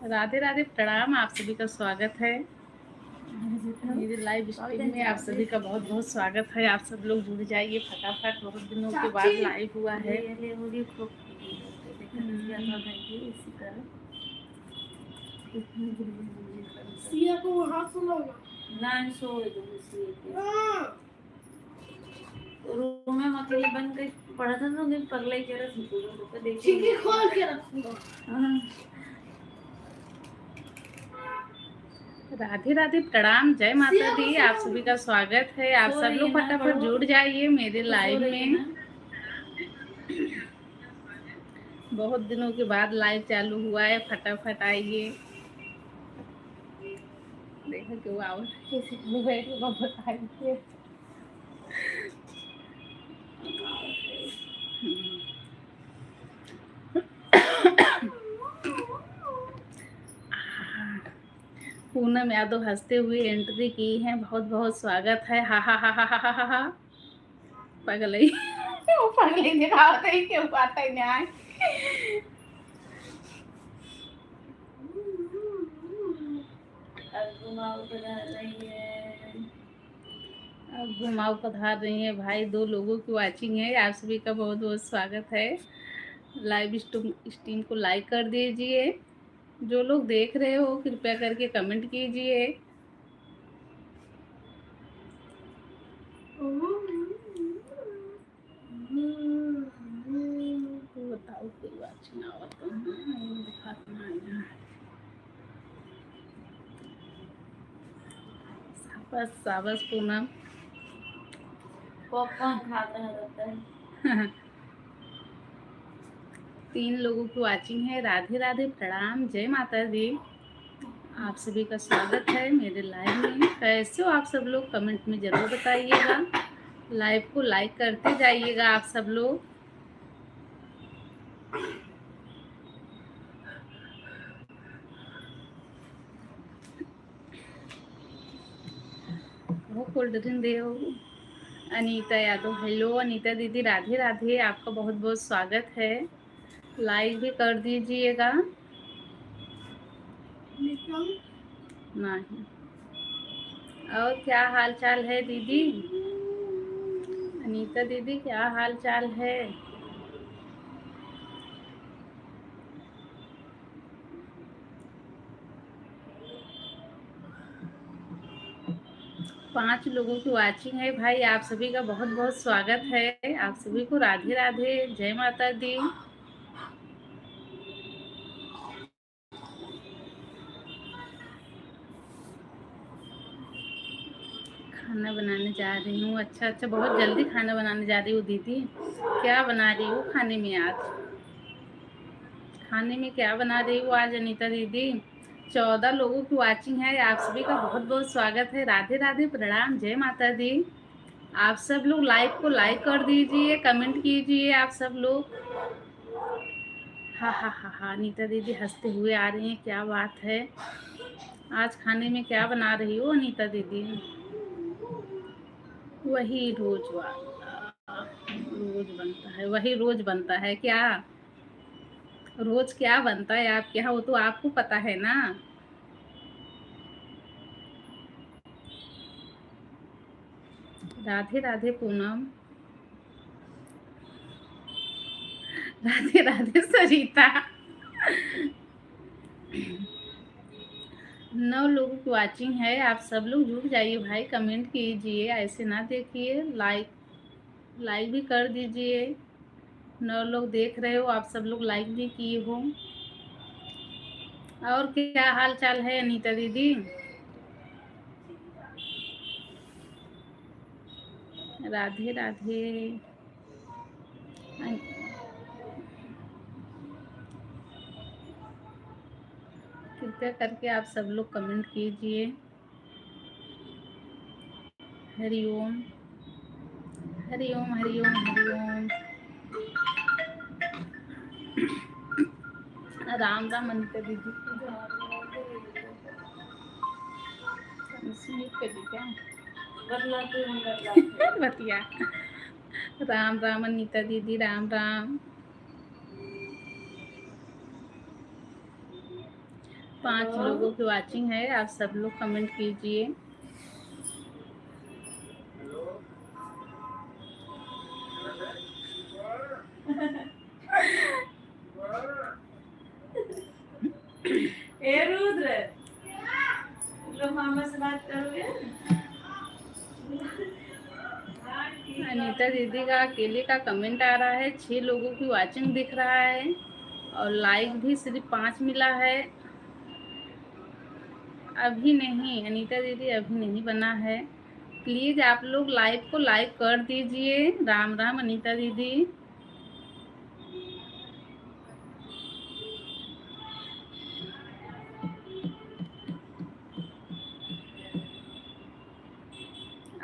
राधे राधे, प्रणाम। आप सभी का स्वागत है मेरे लाइव स्ट्रीम में। आप सभी का बहुत बहुत स्वागत है। आप सब लोग जुड़ जाइए फटाफट, बहुत दिनों के बाद लाइव हुआ है। सिया को वहाँ सुनो ना रूम में मकड़ी बन के पड़ा था ना, दिन पगला ही जरा तो देखिए खोल के रखूंगा। राधे राधे, प्रणाम, जय माता दी। आप सभी का स्वागत है। आप सब लोग फटाफट जुड़ जाइए मेरे लाइव में। बहुत दिनों के बाद लाइव चालू हुआ है, फटाफट आइए। देखो क्यों आवाज कैसे बैठ के बताइए। पूनम यादव हंसते हुए एंट्री की है, बहुत बहुत स्वागत है। हा हा हा हा हा हा हा। पगलई पगलई दिखावत है, क्यों बात है न्याय। अब घुमाओ पधार रही है भाई। 2 लोगों की वाचिंग है। आप सभी का बहुत बहुत स्वागत है। लाइव स्ट्रीम को लाइक कर दीजिए। जो लोग देख रहे हो कृपया करके कमेंट कीजिए। बताओ कोई वाचिंग आवत तो नहीं दिखाता है। साबस साबस पूनम। पॉपकॉर्न खाता रहता है। 3 लोगों की वाचिंग है। राधे राधे, प्रणाम, जय माता दी। आप सभी का स्वागत है मेरे लाइव में। कैसे हो आप सब लोग, कमेंट में जरूर बताइएगा। लाइव को लाइक करते जाइएगा आप सब लोग। वो कोल्ड ड्रिंक दे हो। अनीता यादव, हेलो अनीता दीदी, राधे राधे। आपका बहुत बहुत स्वागत है। लाइक भी कर दीजिएगा। नहीं, और क्या हाल चाल है दीदी? अनीता दीदी, क्या हाल चाल है? पांच लोगों की वाचिंग है भाई। आप सभी का बहुत बहुत स्वागत है। आप सभी को राधे राधे, जय माता दी। खाना बनाने जा रही हूँ। अच्छा अच्छा, बहुत जल्दी खाना बनाने जा रही हूँ दीदी। क्या बना रही हूँ खाने में आज? खाने में क्या बना रही हूँ आज अनीता दीदी? 14 लोगों की वाचिंग है। आप सभी का बहुत बहुत स्वागत है। राधे राधे, प्रणाम, जय माता दी। आप सब लोग लाइव को लाइक कर दीजिए, कमेंट कीजिए आप सब लोग। हा हा हा हा। अनीता दीदी हंसते हुए आ रही हैं, क्या बात है। आज खाने में क्या बना रही हो अनीता दीदी? वही रोज वाला, रोज बनता है, वही रोज बनता है क्या? रोज क्या बनता है आपके यहाँ, वो तो आपको पता है ना। राधे राधे पूनम। राधे राधे सरिता। 9 लोगों की वाचिंग है। आप सब लोग जुड़ जाइए भाई, कमेंट कीजिए, ऐसे ना देखिए। लाइक लाइक भी कर दीजिए। 9 लोग देख रहे हो, आप सब लोग लाइक भी किए हो। और क्या हाल चाल है अनीता दीदी? राधे राधे। कृपया करके आप सब लोग कमेंट कीजिए। हरिओम हरिओम हरिओम हरिओम। राम राम अनीता दीदी। क्या बतिया। राम राम अनीता दीदी, राम राम। 5 लोगों की वाचिंग है, आप सब लोग कमेंट कीजिए। ए रुद्र, लो मामा से बात करोगे? अनीता दीदी का अकेले का कमेंट आ रहा है, 6 लोगों की वाचिंग दिख रहा है और लाइक भी सिर्फ 5 मिला है। अभी नहीं अनीता दीदी, अभी नहीं बना है। प्लीज आप लोग लाइव को लाइक कर दीजिए। राम राम अनीता दीदी।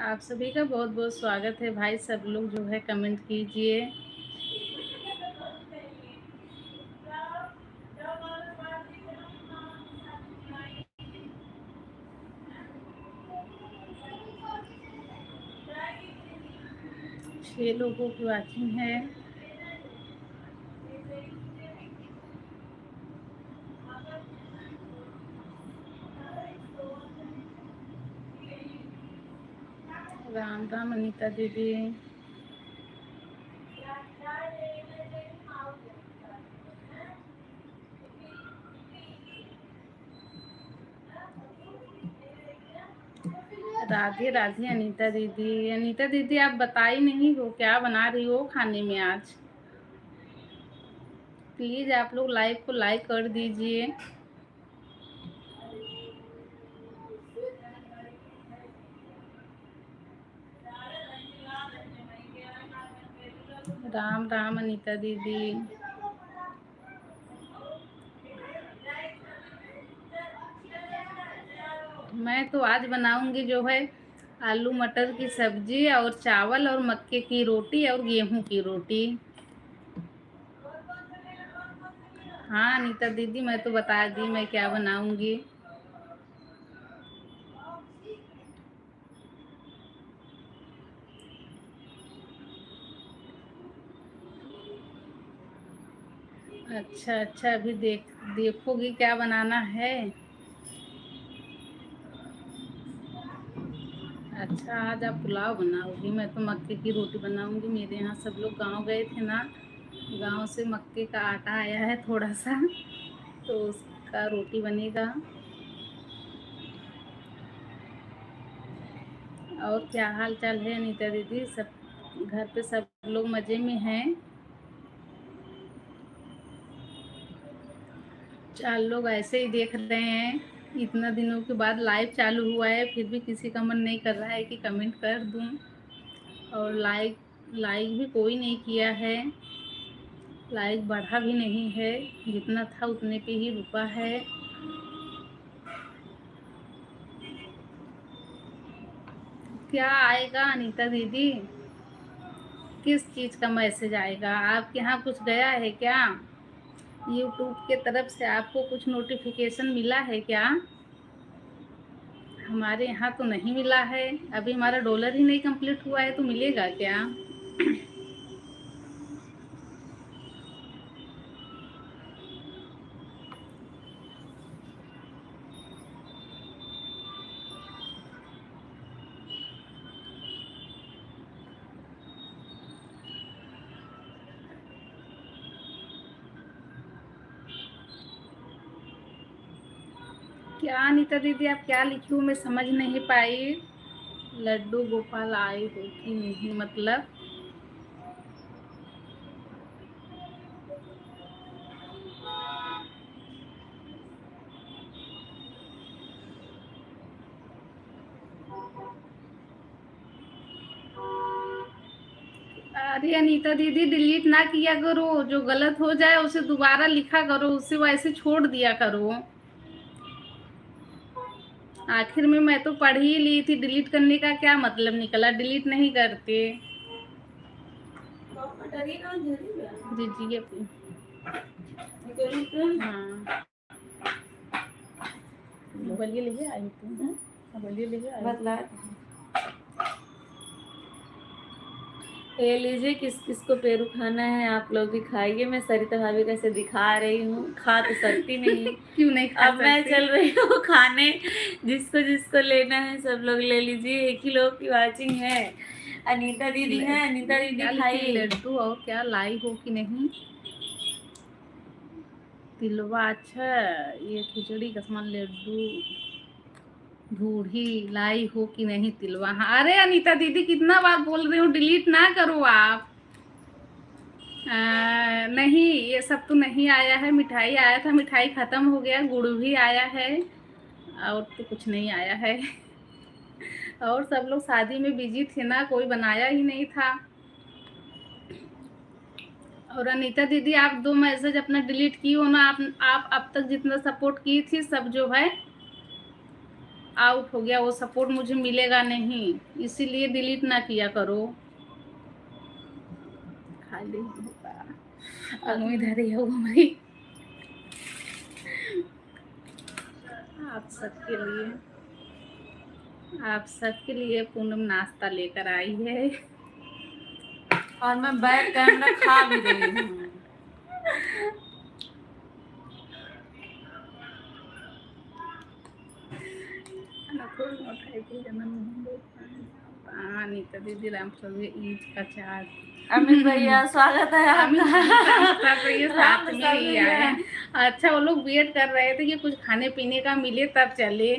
आप सभी का बहुत बहुत स्वागत है भाई, सब लोग जो है कमेंट कीजिए। छह लोगों की वाचिंग है। राम राम अनीता दीदी। राधे राधे अनीता दीदी। अनीता दीदी आप बता ही नहीं हो क्या बना रही हो खाने में आज। प्लीज आप लोग लाइव को लाइक कर दीजिए। राम राम अनीता दीदी। मैं तो आज बनाऊंगी जो है आलू मटर की सब्जी और चावल और मक्के की रोटी और गेहूं की रोटी। हाँ अनीता दीदी, मैं तो बता दी मैं क्या बनाऊंगी। अच्छा अच्छा, अभी देखोगी क्या बनाना है। अच्छा, आज आप पुलाव बनाओगी, मैं तो मक्के की रोटी बनाऊंगी। मेरे यहाँ सब लोग गांव गए थे ना, गांव से मक्के का आटा आया है थोड़ा सा, तो उसका रोटी बनेगा। और क्या हाल चाल है अनीता दीदी, सब घर पे सब लोग मज़े में हैं? 4 लोग ऐसे ही देख रहे हैं। इतना दिनों के बाद लाइव चालू हुआ है, फिर भी किसी का मन नहीं कर रहा है कि कमेंट कर दूं। और लाइक लाइक भी कोई नहीं किया है। लाइक बढ़ा भी नहीं है, जितना था उतने पे ही रुका है। क्या आएगा अनीता दीदी? किस चीज़ का मैसेज आएगा? आपके यहाँ कुछ गया है क्या? यूट्यूब के तरफ से आपको कुछ नोटिफिकेशन मिला है क्या? हमारे यहाँ तो नहीं मिला है। अभी हमारा डॉलर ही नहीं कंप्लीट हुआ है, तो मिलेगा क्या? क्या अनीता दीदी आप क्या लिखी हो, मैं समझ नहीं पाई। लड्डू गोपाल आए हो कि नहीं मतलब? अरे अनीता दीदी, डिलीट ना किया करो, जो गलत हो जाए उसे दोबारा लिखा करो, उसे वैसे छोड़ दिया करो। आखिर में मैं तो पढ़ ही ली थी, डिलीट करने का क्या मतलब निकला? डिलीट नहीं करते। जी जी अपनी। हाँ बोलिए, लेके आई थी। बोलिए लेके आई। ये लीजिए, किस किस को पेरू खाना है आप लोग भी खाइए। मैं सरिता भाभी का से दिखा रही हूँ, खा तो सकती नहीं। क्यों नहीं खा अब मैं सकते? चल रही हूँ खाने। जिसको जिसको लेना है सब लोग ले लीजिए। एक ही लोग की वाचिंग है। अनीता दीदी है, अनीता दीदी क्या लिखे? खाइए। लड्डू और क्या लाई हो कि नहीं? तिलवा, अच्छा ये खिचड़ी का सामान, लड्डू बूढ़ी लाई हो कि नहीं तिलवा। हाँ, अरे अनीता दीदी कितना बार बोल रही हूँ, डिलीट ना करो आप। नहीं, ये सब तो नहीं आया है। मिठाई आया था, मिठाई खत्म हो गया। गुड़ भी आया है, और तो कुछ नहीं आया है। और सब लोग शादी में बिजी थे ना, कोई बनाया ही नहीं था। और अनीता दीदी, आप 2 मैसेज अपना डिलीट की हो ना। आप अब तक जितना सपोर्ट की थी सब जो है आउट हो गया। वो सपोर्ट मुझे मिलेगा नहीं, इसीलिए डिलीट ना किया करो। खाली होगा उम्मीद है हमारी। आप सबके लिए, आप सबके लिए पूनम नाश्ता लेकर आई है। और मैं बैठ कैमरा खा भी रही हूँ। अनीता दीदी, राम सभी ईद का चार। अमित भैया स्वागत है अमित आपका। जी, राम प्रसाद भैया राम साथ में प्रसाद ही भैया। आए। अच्छा, वो लोग वेट कर रहे थे कि कुछ खाने पीने का मिले तब चले।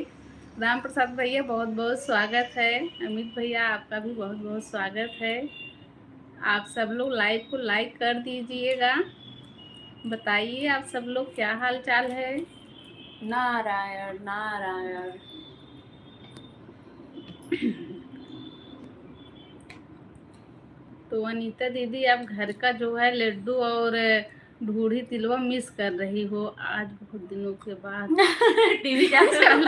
राम प्रसाद भैया बहुत बहुत स्वागत है। अमित भैया आपका भी बहुत बहुत स्वागत है। आप सब लोग लाइव को लाइक कर दीजिएगा। बताइए आप सब लोग क्या हाल चाल है? नारायण नारायण। तो अनीता दीदी, आप घर का जो है लड्डू और बूढ़ी तिलवा मिस कर रही हो आज बहुत दिनों के बाद। टीवी चालू।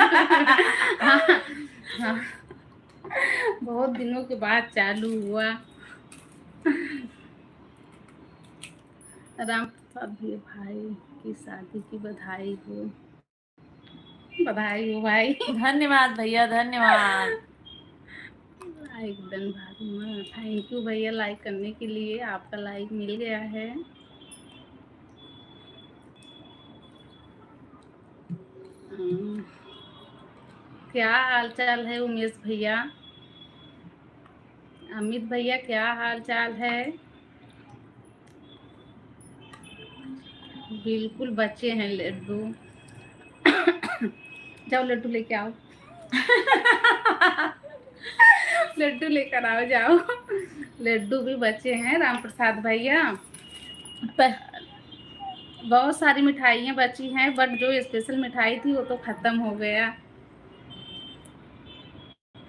हाँ, हाँ, बहुत दिनों के बाद चालू हुआ। राम प्रसाद भी भाई की शादी की बधाई हो। बधाई हो भाई। धन्यवाद भैया, धन्यवाद। लाइक डन भाई, थैंक यू भैया लाइक करने के लिए। आपका लाइक मिल गया है। क्या हाल चाल है उमेश भैया? अमित भैया क्या हाल चाल है? बिल्कुल बच्चे हैं लड्डू। जाओ लड्डू लेके आओ। लड्डू लेकर आओ, जाओ। लड्डू भी बच्चे हैं राम प्रसाद भैया। बहुत सारी मिठाइयाँ बची हैं, बट जो स्पेशल मिठाई थी वो तो खत्म हो गया।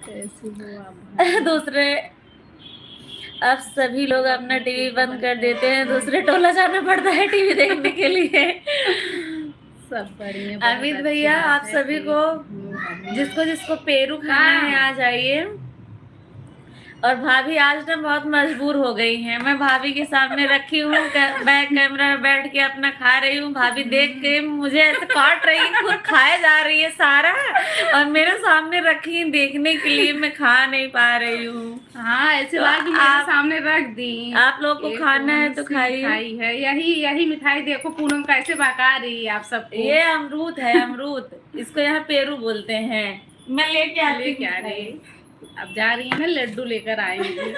कैसी हो आप? दूसरे, अब सभी लोग अपना टीवी बंद कर देते हैं, दूसरे टोला जाना पड़ता है टीवी देखने के लिए। सब बढ़िया। अमित भैया, आप सभी को जिसको जिसको पेरू खाना है आ जाइए। और भाभी आज ना बहुत मजबूर हो गई हैं। मैं भाभी के सामने रखी हूँ, बैक कैमरा में बैठ के अपना खा रही हूँ। भाभी देख के मुझे ऐसे काट रही है, खुद खाए जा रही है सारा, और मेरे सामने रखी देखने के लिए मैं खा नहीं पा रही हूँ। हाँ, ऐसे तो बात मेरे सामने रख दी। आप लोग को खाना है तो खाइए। मिठाई है, यही मिठाई देखो पूनम कैसे बका रही है आप सबको। ये अमरूद है, अमरूद। इसको यहाँ पेरू बोलते हैं। मैं लेके आती हूँ। अब जा रही है ना, लड्डू लेकर आएंगी।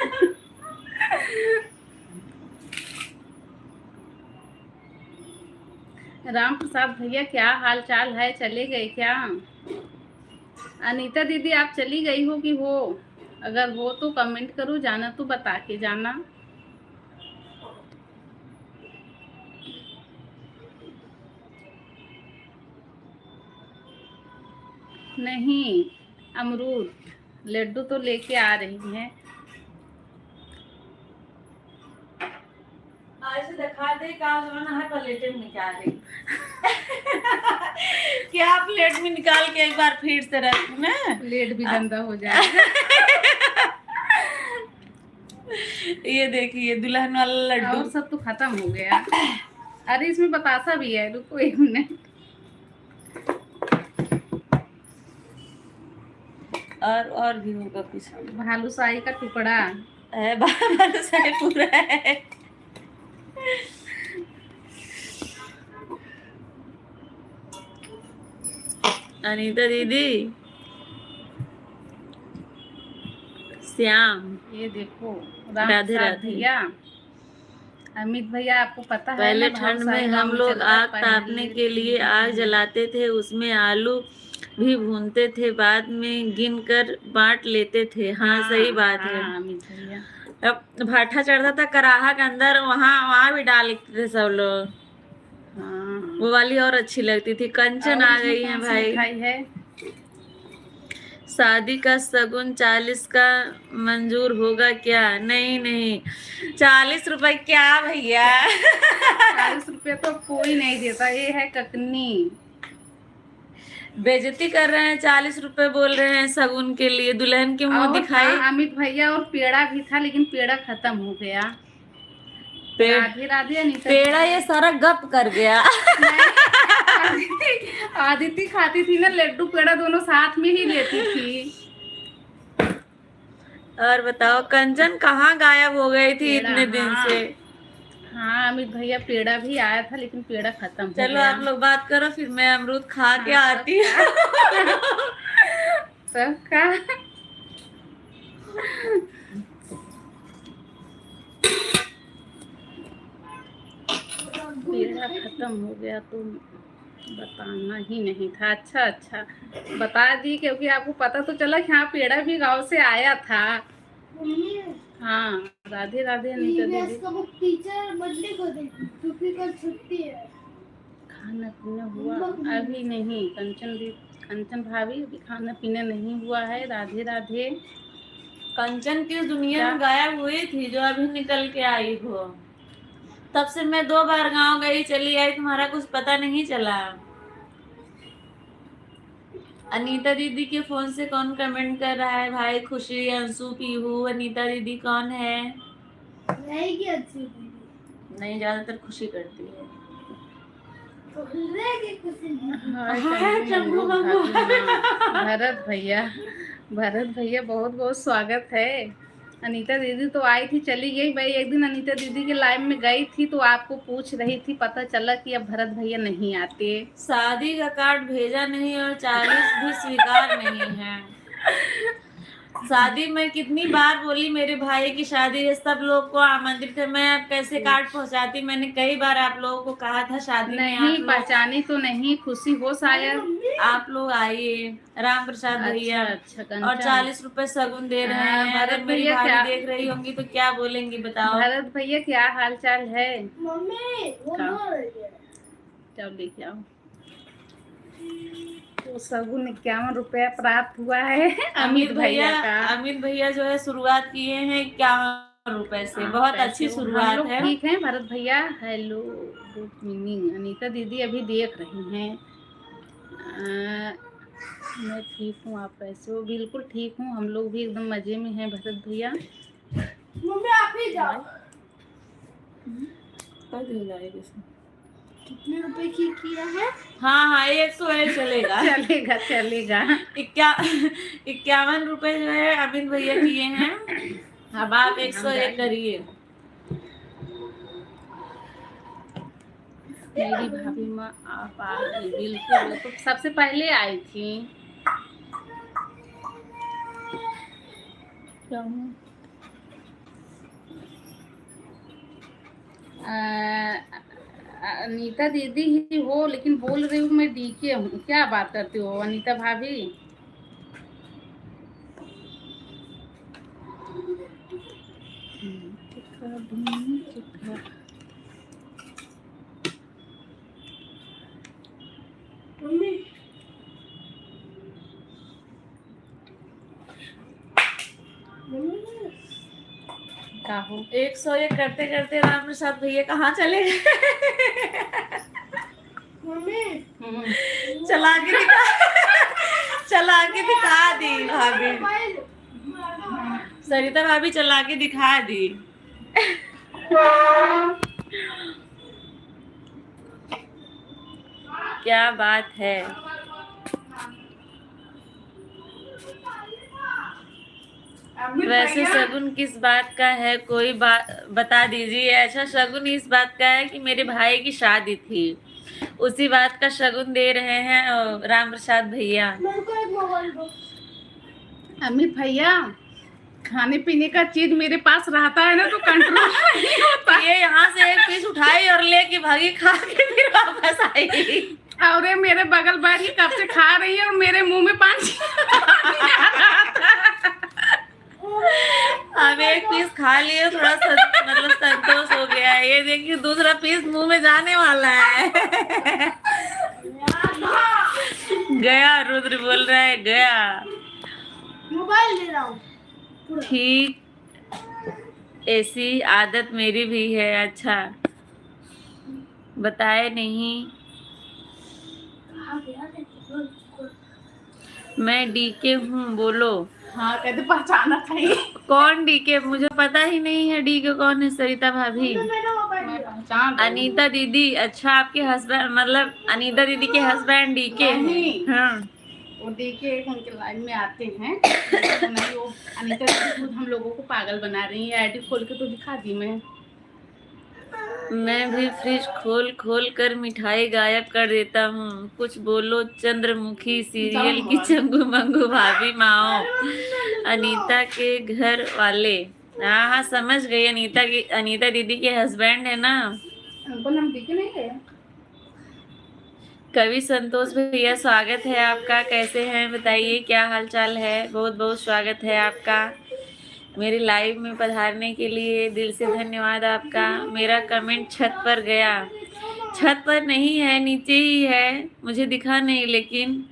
राम प्रसाद भैया क्या हाल चाल है? चले गए क्या? अनीता दीदी, आप चली गई हो कि हो? अगर हो तो कमेंट करो, जाना तो बता के जाना। नहीं, अमरूद लड्डू तो लेके आ रही हैं। ऐसे दिखा दे क्या जमाना है, प्लेट में निकाल रही। क्या प्लेट में निकाल के एक बार फिर से रख ना, प्लेट भी गंदा हो जाएगा। ये देखिए दुल्हन वाला लड्डू। और सब तो खत्म हो गया। अरे इसमें बतासा भी है, रुको 1 मिनट। और भी होगा कुछ। भालूशाही का टुकड़ा। है, बालूशाही पूरा है। अनीता दीदी, श्याम, ये देखो राम राधे प्रसाद राधे। भैया, अमित भैया, आपको पता है ना पहले ठंड में भावसाही गांव हम में लोग चलता है आग तापने पहले। के लिए आग जलाते थे, उसमें आलू भी भूनते थे, बाद में गिन कर बांट लेते थे। हाँ सही बात है। हाँ अमित भैया। अब भाठा चढ़ता था कराहा के अंदर, वहां वहां भी डालते थे सब लोग। हाँ वो वाली और अच्छी लगती थी। कंचन और आ इसमें गई है कौन सी भाई। मिठाई है? शादी का शगुन 40 का मंजूर होगा क्या? नहीं नहीं, 40 रुपए क्या भैया? 40 रुपये तो कोई नहीं देता, ये है ककनी। बेइज्जती कर रहे हैं। 40 रुपए बोल रहे हैं शगुन के लिए। दुल्हन के मुंह और दिखाई। हाँ अमित भैया, और पेड़ा भी था लेकिन पेड़ा खत्म हो गया। पेड़ राधे राधे अनीता पेड़ा दीदी। ये सारा गप कर गया। नहीं, आदिति खाती थी ना लड्डू पेड़ा, दोनों साथ में ही लेती थी। और बताओ, कंचन कहाँ गायब हो गई थी पेड़ा, इतने दिन हाँ से? हाँ अमित भैया, पेड़ा भी आया था लेकिन पेड़ा खत्म हो चलो गया। आप लोग बात करो, फिर मैं अमरूद खा के हाँ, आती हूँ। सबका पेड़ा खत्म हो गया तो बताना ही नहीं था। अच्छा अच्छा, बता दी, क्योंकि आपको पता तो चला कि हाँ पेड़ा भी गांव से आया था। हाँ राधे राधे अनीता दीदी। टीचर बर्थडे को देखी क्योंकि कल छुट्टी है। खाना पीना हुआ? अभी नहीं कंचन दी, कंचन भाभी, अभी खाना पीना नहीं हुआ है। राधे राधे। कंचन किस दुनिया क्या? में गायब हुई थी जो अभी निकल के आई हो? तब से मैं 2 बार गांव गई चली आई, तुम्हारा कुछ पता नहीं चला। अनीता दीदी के फोन से कौन कमेंट कर रहा है भाई? खुशी, अंशु, पीहू। अनीता दीदी कौन है? रहेगी अच्छी नहीं, ज्यादातर खुशी करती है। तो रहेगी कुछ नहीं। हाय चंगू भाभी, बंगू। हाँ, भरत भैया, भरत भैया बहुत बहुत स्वागत है। अनीता दीदी तो आई थी चली गई भाई। एक दिन अनीता दीदी के लाइव में गई थी तो आपको पूछ रही थी, पता चला कि अब भरत भैया नहीं आते। शादी का कार्ड भेजा नहीं और 40 भी स्वीकार नहीं है। शादी में कितनी बार बोली मेरे भाई की शादी है, सब लोग को आमंत्रित है, मैं अब कैसे कार्ड पहुंचाती? मैंने कई बार आप लोगों को कहा था शादी में नहीं आप लोग, पहचानी तो नहीं, खुशी हो शायद। आप लोग आइए। राम प्रसाद भैया। अच्छा और कंचन। 40 रुपए शगुन दे रहे हैं। भरत अगर मेरी भैया भाभी क्या, देख रही होंगी तो क्या बोलेंगी बताओ? भरत भैया क्या हाल चाल है? मम्मी वो का? रो रही है। जब लेके आओ। तो शगुन 51 रुपया प्राप्त हुआ है अमित भैया का। अमित भैया जो है शुरुआत किए हैं 51 रुपए से। बहुत अच्छी हम शुरुआत लोग है। ठीक है भरत भैया। Hello good evening. अनीता दीदी अभी देख रही हैं। मैं ठीक हूँ, आप कैसे हो? बिल्कुल ठीक हूँ, हम लोग भी एकदम मजे में हैं भरत भैया। मम्मी आप ही जाओ। कितने रुपए की किया है? हाँ हाँ, 101 चलेगा। चलेगा चलेगा। 51 रुपए जो है अमित भैया किए हैं। अब आप 101 करिए। मेरी भाभी माँ आप आ गई? बिल्कुल, तो सबसे पहले आई थी। अनीता दीदी ही हो, लेकिन बोल रही हूँ मैं डीके हूँ। क्या बात करती हो अनीता भाभी? मम्मी क्या हो? 101 करते करते राम प्रसाद भैया कहाँ चले गए? मम्मी चला के दिखा, चला के दिखा दी भाभी। सरिता भाभी चला के दिखा दी। क्या बात है। वैसे शगुन किस बात का है, कोई बात बता दीजिए। अच्छा, शगुन इस बात का है कि मेरे भाई की शादी थी, उसी बात का शगुन दे रहे हैं राम प्रसाद भैया। मेरे को एक मोबाइल दो। अमित भैया, खाने पीने का चीज मेरे पास रहता है ना तो कंट्रोल नहीं होता। ये यहाँ से एक पीस उठाई और लेके भागी, खा के फिर वापस आई। और ये मेरे बगल बैठ के कब से खा रही है और मेरे मुंह में पानी आ रहा था। अब एक पीस खा लिए, थोड़ा मतलब संतोष हो गया है। ये देखिए दूसरा पीस मुंह में जाने वाला है। गया, रुद्र बोल रहा है गया। मोबाइल ले रहा हूँ। ठीक, ऐसी आदत मेरी भी है। अच्छा, बताए नहीं। मैं डीके हूँ, बोलो। हाँ, कहते पहचाना चाहिए। कौन डीके? मुझे पता ही नहीं है डीके कौन है। सरिता भाभी, मेरा मोबाइल मैं पहचान रही हूँ। अनीता दीदी। अच्छा, आपके हस्बैंड मतलब अनीता दीदी के हस्बैंड डीके नहीं। हैं? हाँ, वो देखे उनके लाइन में आते हैं। नहीं, वो अनीता दीदी खुद हम लोगों को पागल बना रही है। आईडी खोल के तो दिखा दी मैं भी फ्रिज खोल खोल कर मिठाई गायब कर देता हूँ। कुछ बोलो। चंद्रमुखी सीरियल की चंगू मंगू भाभी माओ, अनीता के घर वाले। हाँ हाँ, समझ गई। अनीता दीदी के हस्बैंड है ना। उनको नाम देखे नहीं है। कवि संतोष भैया, स्वागत है आपका। कैसे हैं बताइए, क्या हाल चाल है? बहुत बहुत स्वागत है आपका मेरे लाइव में पधारने के लिए। दिल से धन्यवाद आपका। मेरा कमेंट छत पर गया। छत पर नहीं है, नीचे ही है, मुझे दिखा नहीं। लेकिन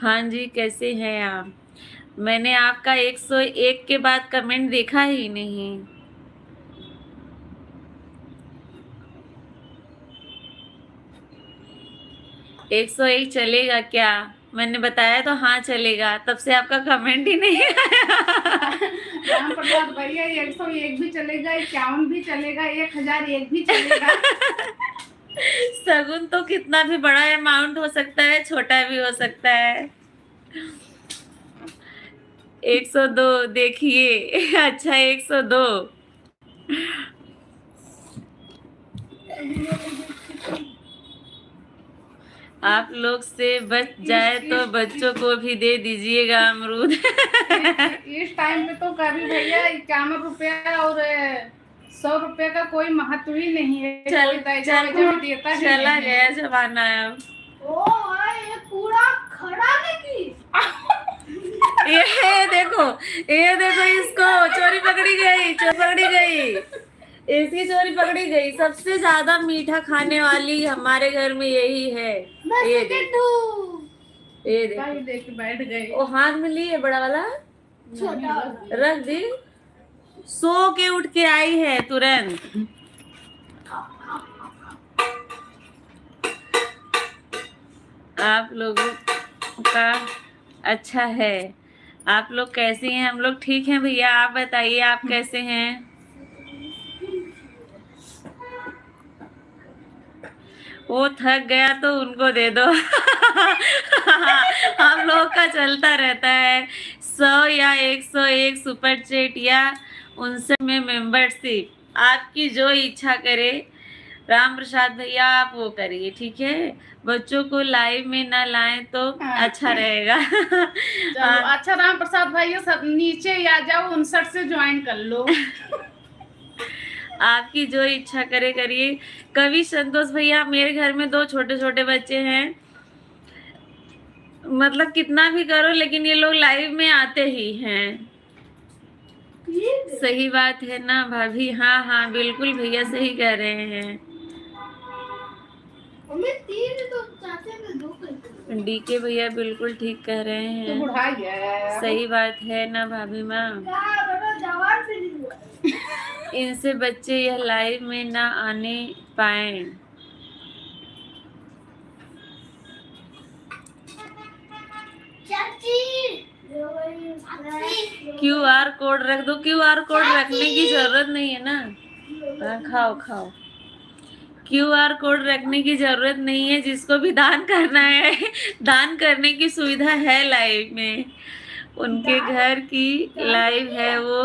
हाँ जी, कैसे हैं आप? मैंने आपका 101 के बाद कमेंट देखा ही नहीं। एक 101 चलेगा क्या? मैंने बताया तो हाँ चलेगा, तब से आपका कमेंट ही नहीं आया। राम प्रसाद भैया, 101 भी चलेगा, 51 भी चलेगा, 1001 भी चलेगा। शगुन तो कितना भी बड़ा अमाउंट हो सकता है, छोटा भी हो सकता है। 102 देखिए। अच्छा, 102। आप लोग से बच जाए तो बच्चों को भी दे दीजिएगा अमरूद। इस टाइम पे तो कभी भैया 51 रुपया और 100 रुपये का कोई महत्व ही नहीं है। कोई पैसा वैसा भी देता ही चला नहीं है। गया जमाना अब। ओ ये पूरा खड़ा नहीं। ये देखो, ये देखो, इसको चोरी पकड़ी गई, चोरी पकड़ी गई, इसकी चोरी पकड़ी गई। सबसे ज्यादा मीठा खाने वाली हमारे घर में यही है। ये देखो, ये देखो, भाई देख के बैठ गए। वो हाथ में लिए बड़ा वाला, छोटा रख दी, सो के उठ के आई है तुरंत। आप लोगों का अच्छा है। आप लोग कैसे हैं? हम लोग ठीक हैं भैया। आप बताइए, आप कैसे हैं? वो थक गया तो उनको दे दो। हम लोग का चलता रहता है। 100 या 101 सुपर चैट या 59 में मेंबरशिप, आपकी जो इच्छा करे। राम प्रसाद भैया, आप वो करिए, ठीक है। बच्चों को लाइव में ना लाएं तो अच्छा रहेगा। चलो, अच्छा राम प्रसाद भैया, सब नीचे आ जाओ, 59 से ज्वाइन कर लो। आपकी जो इच्छा करे करिए। कवि संतोष भैया, मेरे घर में 2 छोटे छोटे बच्चे हैं, मतलब कितना भी करो लेकिन ये लोग लाइव में आते ही हैं। सही बात है ना भाभी? हाँ हाँ, बिल्कुल भैया, सही कह रहे हैं। डीके भैया बिल्कुल ठीक कह रहे तो हैं। बुढ़ा गया। सही बात है ना भाभी माँ? इनसे बच्चे यह लाइव में ना आने पाए। QR कोड रख दो। QR कोड रखने की जरूरत नहीं है ना। हाँ, खाओ खाओ। QR कोड रखने की जरूरत नहीं है। जिसको भी दान करना है, दान करने की सुविधा है लाइव में। उनके घर की लाइव है वो,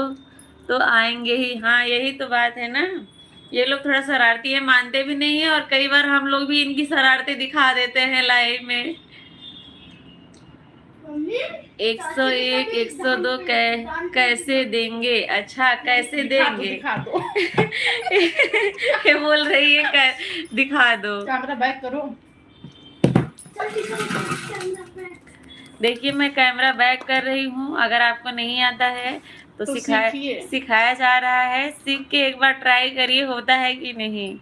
तो आएंगे ही। हाँ यही तो बात है ना, ये लोग थोड़ा शरारती है, मानते भी नहीं है, और कई बार हम लोग भी इनकी शरारतें दिखा देते हैं लाइव में। मम्मी 101 102 कैसे देंगे? अच्छा कैसे देंगे? दिखा दो। ये बोल रही है दिखा दो। कैमरा बैक करो। देखिए मैं कैमरा बैक कर रही हूँ, अगर आपको नहीं आता है तो सीखिए। सिखाया जा रहा है, सीख के एक बार ट्राई करिए होता है कि नहीं।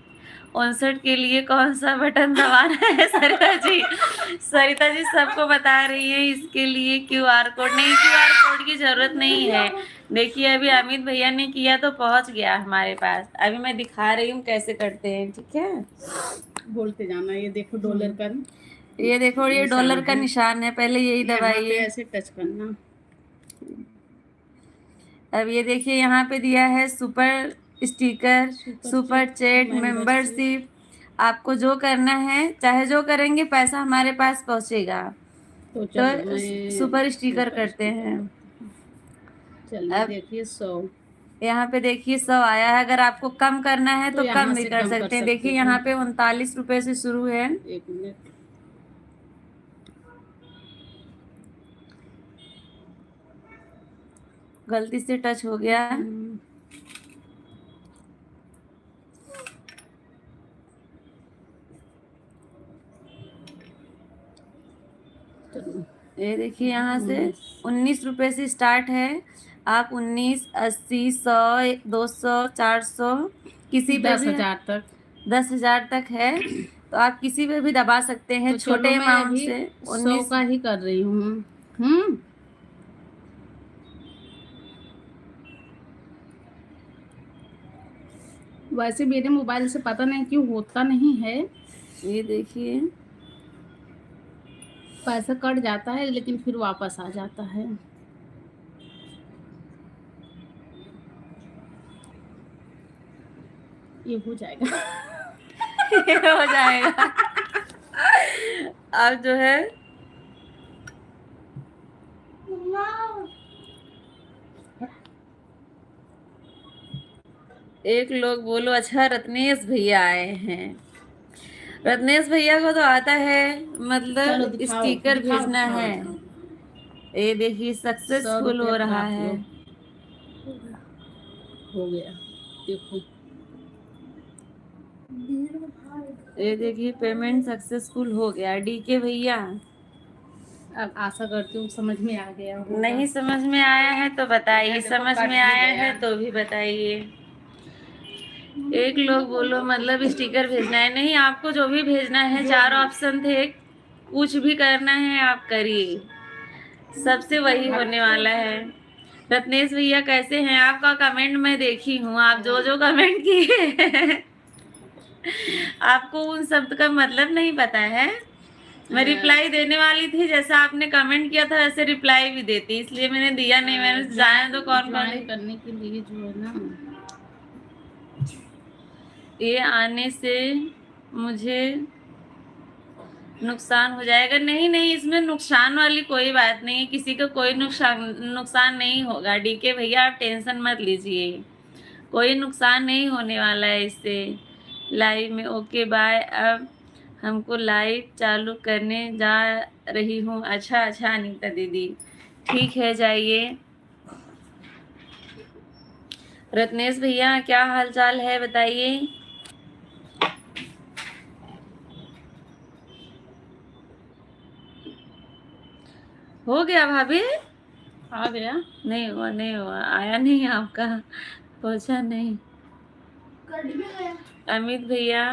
59 के लिए कौन सा बटन दबाना है? सरिता जी सबको बता रही है, इसके लिए QR कोड नहीं, QR कोड की जरूरत नहीं है। देखिए अभी अमित भैया ने किया तो पहुंच गया हमारे पास, अभी मैं दिखा रही हूँ कैसे करते हैं, ठीक है। बोलते जाना। ये देखो डॉलर का, ये देखो ये डॉलर का निशान है, पहले यही यहाँ पे दबाइए। ऐसे टच करना। अब ये देखिए यहाँ पे दिया है super sticker, super chat, membership. आपको जो करना है, चाहे जो करेंगे पैसा हमारे पास पहुंचेगा। तो सुपर स्टिकर करते हैं। चलिए देखिए 100 यहाँ पे देखिए 100 आया है। अगर आपको कम करना है तो यहाँ कम भी से कर कम कर सकते हैं। सकते देखिए हैं। यहाँ पे 39 रुपए से शुरू है। 1 मिनट। गलती से टच हो गया। ये देखिए यहाँ से 19 रुपए से स्टार्ट है। आप 19, 80, 100, 200, 400 किसी पे भी 10,000 तक 10,000 तक है, तो आप किसी पे भी दबा सकते हैं। तो छोटे अमाउंट से 100 का ही कर रही हूँ। वैसे मेरे मोबाइल से पता नहीं क्यों होता नहीं है। ये देखिए पैसा कट जाता है लेकिन फिर वापस आ जाता है। ये हो जाएगा। हो जाएगा। अब जो है एक लोग बोलो, अच्छा रत्नेश भैया आए हैं। रत्नेश भैया को तो आता है, मतलब स्टिकर भेजना है। ये देखिए सक्सेसफुल हो रहा है। हो गया देखो। ये देखिए पेमेंट सक्सेसफुल हो गया। डीके भैया अब आशा करती हूँ समझ में आ गया होगा। नहीं समझ में आया है तो बताइए, समझ में आया है तो भी बताइए। एक लोग बोलो मतलब स्टिकर भेजना है। नहीं, आपको जो भी भेजना है, 4 ऑप्शन थे, कुछ भी करना है आप करिए, सबसे वही होने वाला है। रत्नेश भैया कैसे हैं? आपका कमेंट मैं देखी हूँ, आप जो जो कमेंट किए आपको उन शब्द का मतलब नहीं पता है। मैं रिप्लाई देने वाली थी, जैसा आपने कमेंट किया था वैसे रिप्लाई भी देती, इसलिए मैंने दिया नहीं। मैंने जाने तो कौन करने के लिए जो है ना, ये आने से मुझे नुकसान हो जाएगा। नहीं नहीं, इसमें नुकसान वाली कोई बात नहीं, किसी का कोई नुकसान नहीं होगा। डीके भैया आप टेंशन मत लीजिए, कोई नुकसान नहीं होने वाला है इससे। लाइव में ओके बाय। अब हमको लाइव चालू करने जा रही हूँ। अच्छा अच्छा अनीता दीदी, ठीक है जाइए। रत्नेश भैया क्या हाल चाल है बताइए। हो गया भाभी? आ गया? नहीं हुआ, नहीं हुआ, आया नहीं आपका, पहुंचा नहीं। कट भी गया। अमित भैया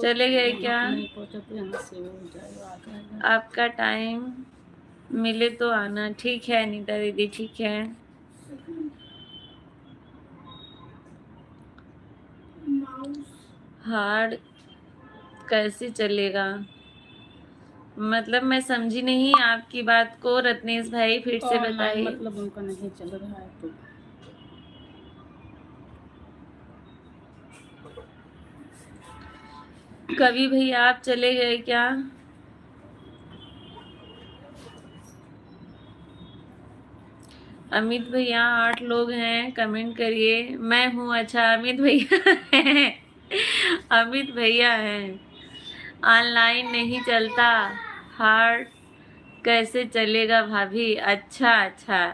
चले गए क्या? नहीं पहुंचा तो यहाँ से हो जाएगा, आ जाएगा। आपका टाइम मिले तो आना। ठीक है अनीता दीदी, ठीक है। हार्ड कैसे चलेगा? मतलब मैं समझी नहीं आपकी बात को रत्नेश भाई, फिर से बताइए। मतलब उनका नहीं चल रहा है तो कवि भैया आप चले गए क्या? अमित भैया 8 लोग हैं, कमेंट करिए। मैं हूँ। अच्छा अमित भैया हैं। अमित भैया हैं। ऑनलाइन नहीं चलता, हार्ट कैसे चलेगा भाभी? अच्छा अच्छा,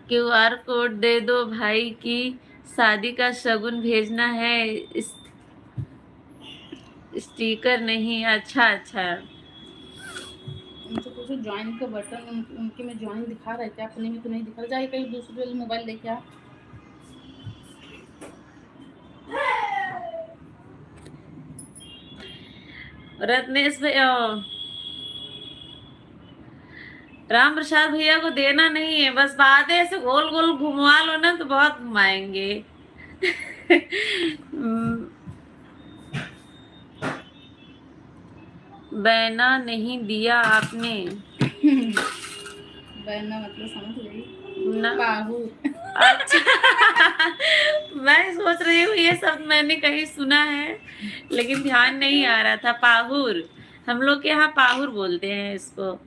QR कोड दे दो, भाई की शादी का शगुन भेजना है, स्टिकर नहीं। अच्छा अच्छा, उनसे पूछो ज्वाइन का बटन उनके में ज्वाइन दिखा रहा है क्या? अपने में तो नहीं दिखा रहा। जाए कहीं दूसरे वाले मोबाइल लेके आ। रत्नेश भैया, राम प्रसाद भैया को देना नहीं है, बस बातें ऐसे गोल गोल घुमवा लो ना तो बहुत घुमाएंगे। बैना नहीं दिया आपने बैना मतलब समझ गई? ना। बाहू। अच्छा। मैं सोच रही हूँ ये शब्द मैंने कहीं सुना है, लेकिन ध्यान नहीं आ रहा था। पाहुर, हम लोग के यहाँ पाहुर बोलते हैं इसको।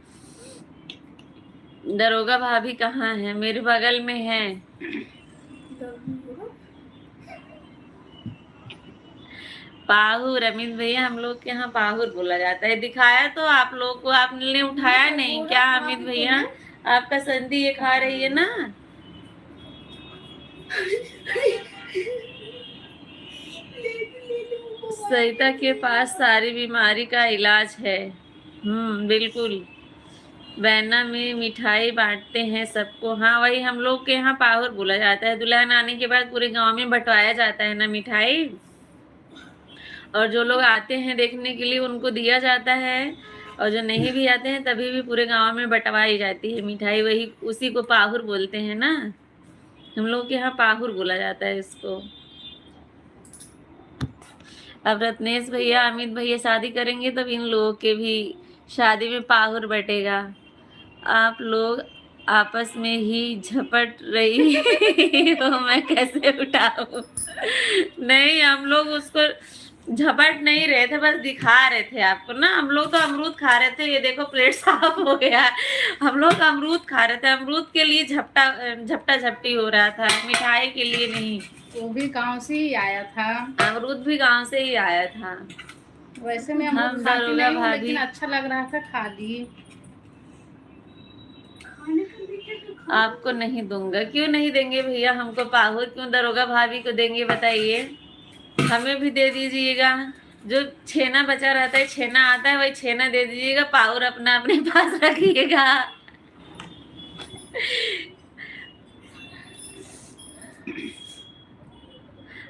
दरोगा भाभी कहाँ है? मेरे बगल में है। पाहुर, अमित भैया हम लोग के यहाँ पाहुर बोला जाता है। दिखाया तो आप लोग को, आपने उठाया नहीं क्या? अमित भैया आपका संधि ये खा रही है ना। सरिता के पास सारी बीमारी का इलाज है। बिल्कुल। बैना में मिठाई बांटते हैं सबको। हाँ वही हम लोग के यहाँ पाहुर बोला जाता है। दुल्हन आने के बाद पूरे गांव में बंटवाया जाता है ना मिठाई, और जो लोग आते हैं देखने के लिए उनको दिया जाता है, और जो नहीं भी आते हैं तभी भी पूरे गांव में बंटवाई जाती है मिठाई। वही उसी को पाहुर बोलते हैं ना। हम लोग के यहाँ पाहुर बोला जाता है इसको। अब रत्नेश भैया अमित भैया शादी करेंगे तब इन लोगों के भी शादी में पाहुर बटेगा। आप लोग आपस में ही झपट रही हो, मैं कैसे उठाऊं? नहीं, हम लोग उसको झपट नहीं रहे थे, बस दिखा रहे थे आपको ना। हम लोग तो अमरूद खा रहे थे। ये देखो प्लेट साफ हो गया। हम लोग अमरूद खा रहे थे, अमरूद के लिए झपटा झपटी हो रहा था, मिठाई के लिए नहीं। वो भी गांव से ही आया था। अमरूद भी गांव से ही आया था। वैसे मैं हम अमरूद खाती दरोगा नहीं हूँ, भाभी लेकिन अच्छा लग रहा था, खा ली। आपको नहीं दूंगा। क्यों नहीं देंगे भैया? हमको पाहुर क्यों दरोगा भाभी को देंगे बताइए? हमें भी दे दीजिएगा। जो छेना बचा रहता है, छेना आता है, वही छेना दे दीजिएगा। पाहुर अपना अपने पास रखिएगा।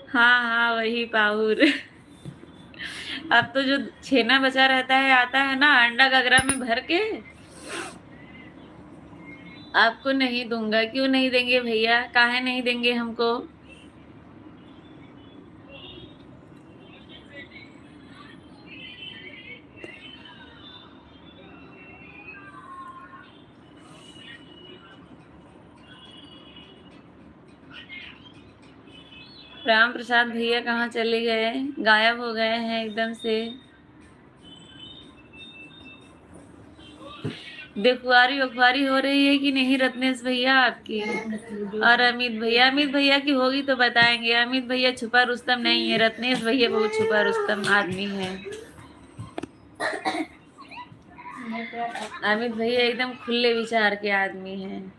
हाँ हाँ वही पाहुर। अब तो जो छेना बचा रहता है आता है ना अंडा गगरा में भर के। आपको नहीं दूंगा। क्यों नहीं देंगे भैया? काहे नहीं देंगे हमको? राम प्रसाद भैया कहाँ चले गए? गायब हो गए हैं एकदम से। देखुआरी वखुआरी हो रही है कि नहीं रत्नेश भैया आपकी? और अमित भैया की होगी तो बताएंगे। अमित भैया छुपा रुस्तम नहीं है, रत्नेश भैया बहुत छुपा रुस्तम आदमी है। अमित भैया एकदम खुले विचार के आदमी हैं।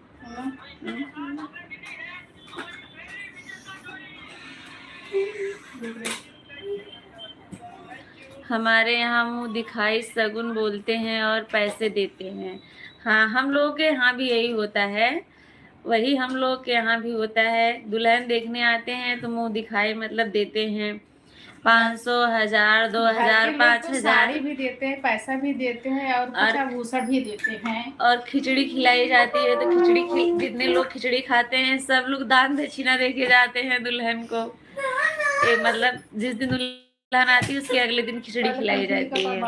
हमारे यहाँ मुंह दिखाई शगुन बोलते हैं और पैसे देते हैं। हाँ हम लोगों के यहाँ भी यही होता है। वही हम लोग के यहाँ भी होता है। दुल्हन देखने आते हैं तो मुंह दिखाई मतलब देते हैं। 500, 1000, 2000, 5000 साड़ी भी देते हैं, पैसा भी देते हैं, और कुछ आभूषण भी देते हैं। और खिचड़ी खिलाई जाती है तो जितने लोग खिचड़ी खाते हैं सब लोग दान दक्षिणा देके जाते हैं दुल्हन को। मतलब जिस दिन दुल्हन आती है उसके अगले दिन खिचड़ी खिलाई जाती है।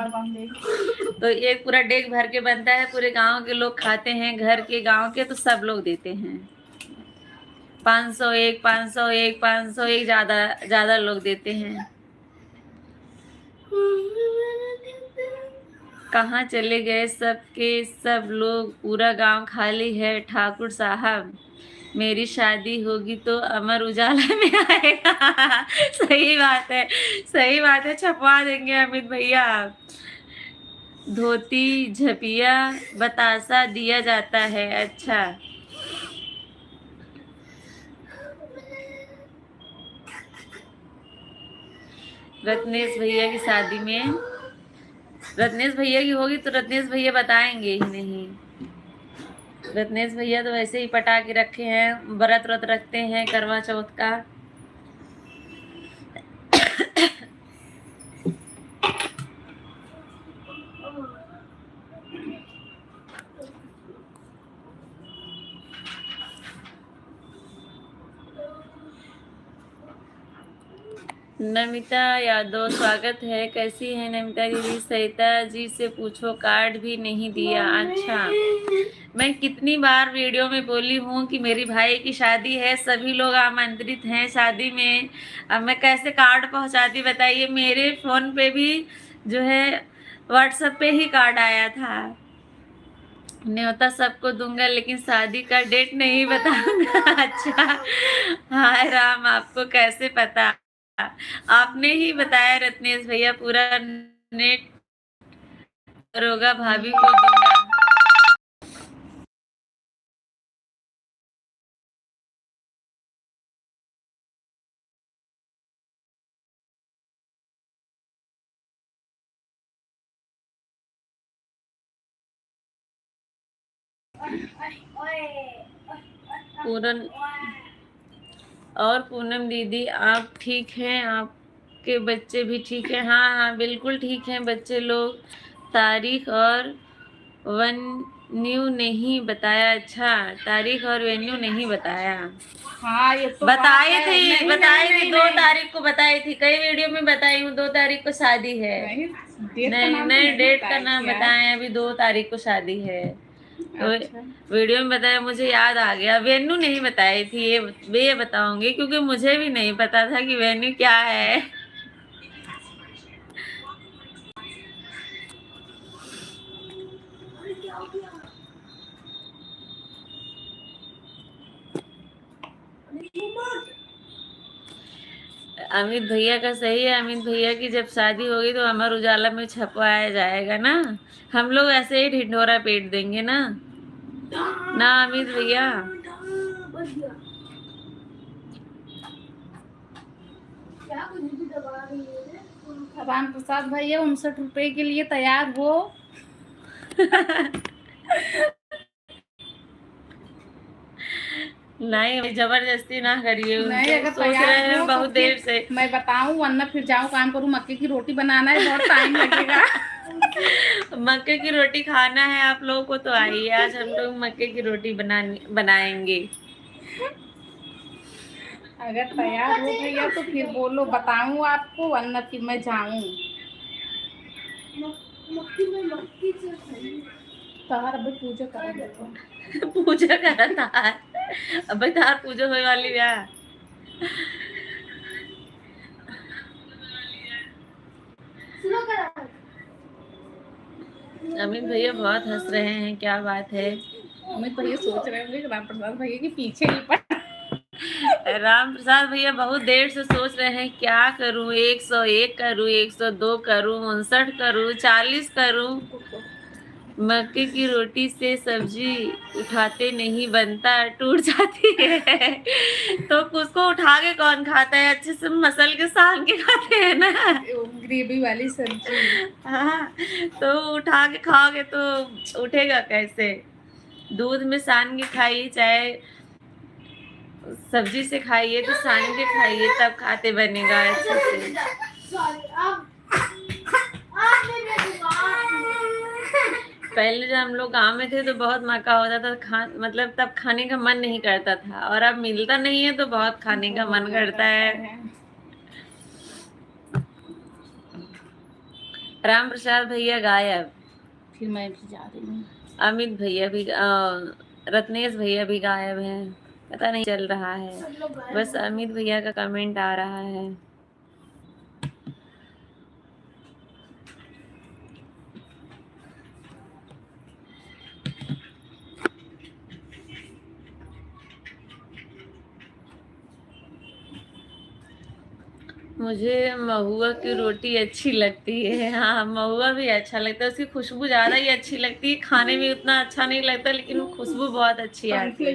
तो एक पूरा डेग भर के बनता है, पूरे गांव के लोग खाते हैं, घर के गांव के, तो सब लोग देते हैं। 501, 501, 501, ज्यादा ज्यादा लोग देते हैं। कहाँ चले गए सबके सब लोग, पूरा गांव खाली है ठाकुर साहब, मेरी शादी होगी तो अमर उजाला में आएगा। सही बात है, सही बात है, छपवा देंगे अमित भैया। धोती झपिया बतासा दिया जाता है। अच्छा, रत्नेश भैया की शादी में, रत्नेश भैया की होगी तो रत्नेश भैया बताएंगे ही नहीं। रत्नेश भैया तो वैसे ही पटा के रखे हैं, व्रत व्रत रखते हैं करवा चौथ का। नमिता यादव स्वागत है। कैसी है नमिता दीदी? सरिता जी से पूछो, कार्ड भी नहीं दिया। अच्छा, मैं कितनी बार वीडियो में बोली हूँ कि मेरी भाई की शादी है, सभी लोग आमंत्रित हैं शादी में। अब मैं कैसे कार्ड पहुँचाती बताइए? मेरे फ़ोन पे भी जो है व्हाट्सएप पे ही कार्ड आया था। न्योता सबको दूंगा लेकिन शादी का डेट नहीं बताऊंगा। अच्छा, हाय राम, आपको कैसे पता? आपने ही बताया रत्नेश भैया, पूरा नेट रोगा भाभी को दूंगा। पूरन और पूनम दीदी, आप ठीक हैं? आपके बच्चे भी ठीक हैं? हाँ हाँ बिल्कुल ठीक हैं बच्चे लोग। तारीख और वेन्यू नहीं बताया। अच्छा, तारीख और वेन्यू नहीं बताया। हाँ ये तो बताई बात है। थी, नहीं, बताई नहीं, थी, नहीं, 2 नहीं। तारीख को बताई थी, कई वीडियो में बताई हूँ 2 तारीख को शादी है। नहीं, डेट का नहीं नाम तो नहीं, नहीं डेट का बताया नाम क्या? बताए, अभी 2 तारीख को शादी है। तो अच्छा, वीडियो में बताया, मुझे याद आ गया। वेन्यू नहीं बताई थी, ये बताऊंगी क्योंकि मुझे भी नहीं पता था कि वेन्यू क्या है। अमित भैया का सही है। अमित भैया की जब शादी होगी तो अमर उजाला में छपवाया जाएगा ना। हम लोग ऐसे ही ढिंढोरा पीट देंगे ना ना अमित भैया। राम प्रसाद भैया 59 रुपए के लिए तैयार हो। नहीं, जबरदस्ती ना करिए नहीं, उनको, अगर सोच रहे तैयार हैं हो तो बहुत देर से। फिर मैं बताऊं, वरना फिर जाऊं काम करूं। मक्के की रोटी बनाना है, बहुत टाइम लगेगा। मक्के की रोटी खाना है आप लोगों को तो आइए, आज हम लोग मक्के की रोटी बनाएंगे। अगर तैयार हो भैया तो फिर बोलो, बताऊं आपको, वरना फिर मैं जाऊं। तार अबे पूजा कर देता। पूजा करा था, अब तार पूजा होने वाली है। अमित भैया बहुत हंस रहे हैं, क्या बात है? अमित भैया सोच रहे होंगे कि राम प्रसाद भैया के पीछे नहीं पड़ा। राम प्रसाद भैया बहुत देर से सोच रहे हैं क्या करूं, 101 करूं, 102 करूं, 59 करूं, 40 करूं। मक्के की रोटी से सब्जी उठाते नहीं बनता, टूट जाती है। तो उसको उठा के कौन खाता है? अच्छे से मसल के सान के खाते हैं ना। ग्रेवी वाली सब्जी। हाँ, तो उठा के खाओगे तो उठेगा कैसे? दूध में सान के खाइए, चाहे सब्जी से खाइए, तो सान के खाइए, तब खाते बनेगा अच्छे से। पहले जब हम लोग गांव में थे तो बहुत मक्का होता था, मतलब तब खाने का मन नहीं करता था, और अब मिलता नहीं है तो बहुत खाने का मन करता है। राम प्रसाद भैया गायब। फिर मैं भी जा रही हूँ। अमित भैया भी रत्नेश भैया भी गायब हैं, पता नहीं चल रहा है। बस अमित भैया का कमेंट आ रहा है। मुझे महुआ की रोटी अच्छी लगती है। हाँ, महुआ भी अच्छा लगता है, उसकी खुशबू ज़्यादा ही अच्छी लगती है, खाने में उतना अच्छा नहीं लगता लेकिन खुशबू बहुत अच्छी आती है।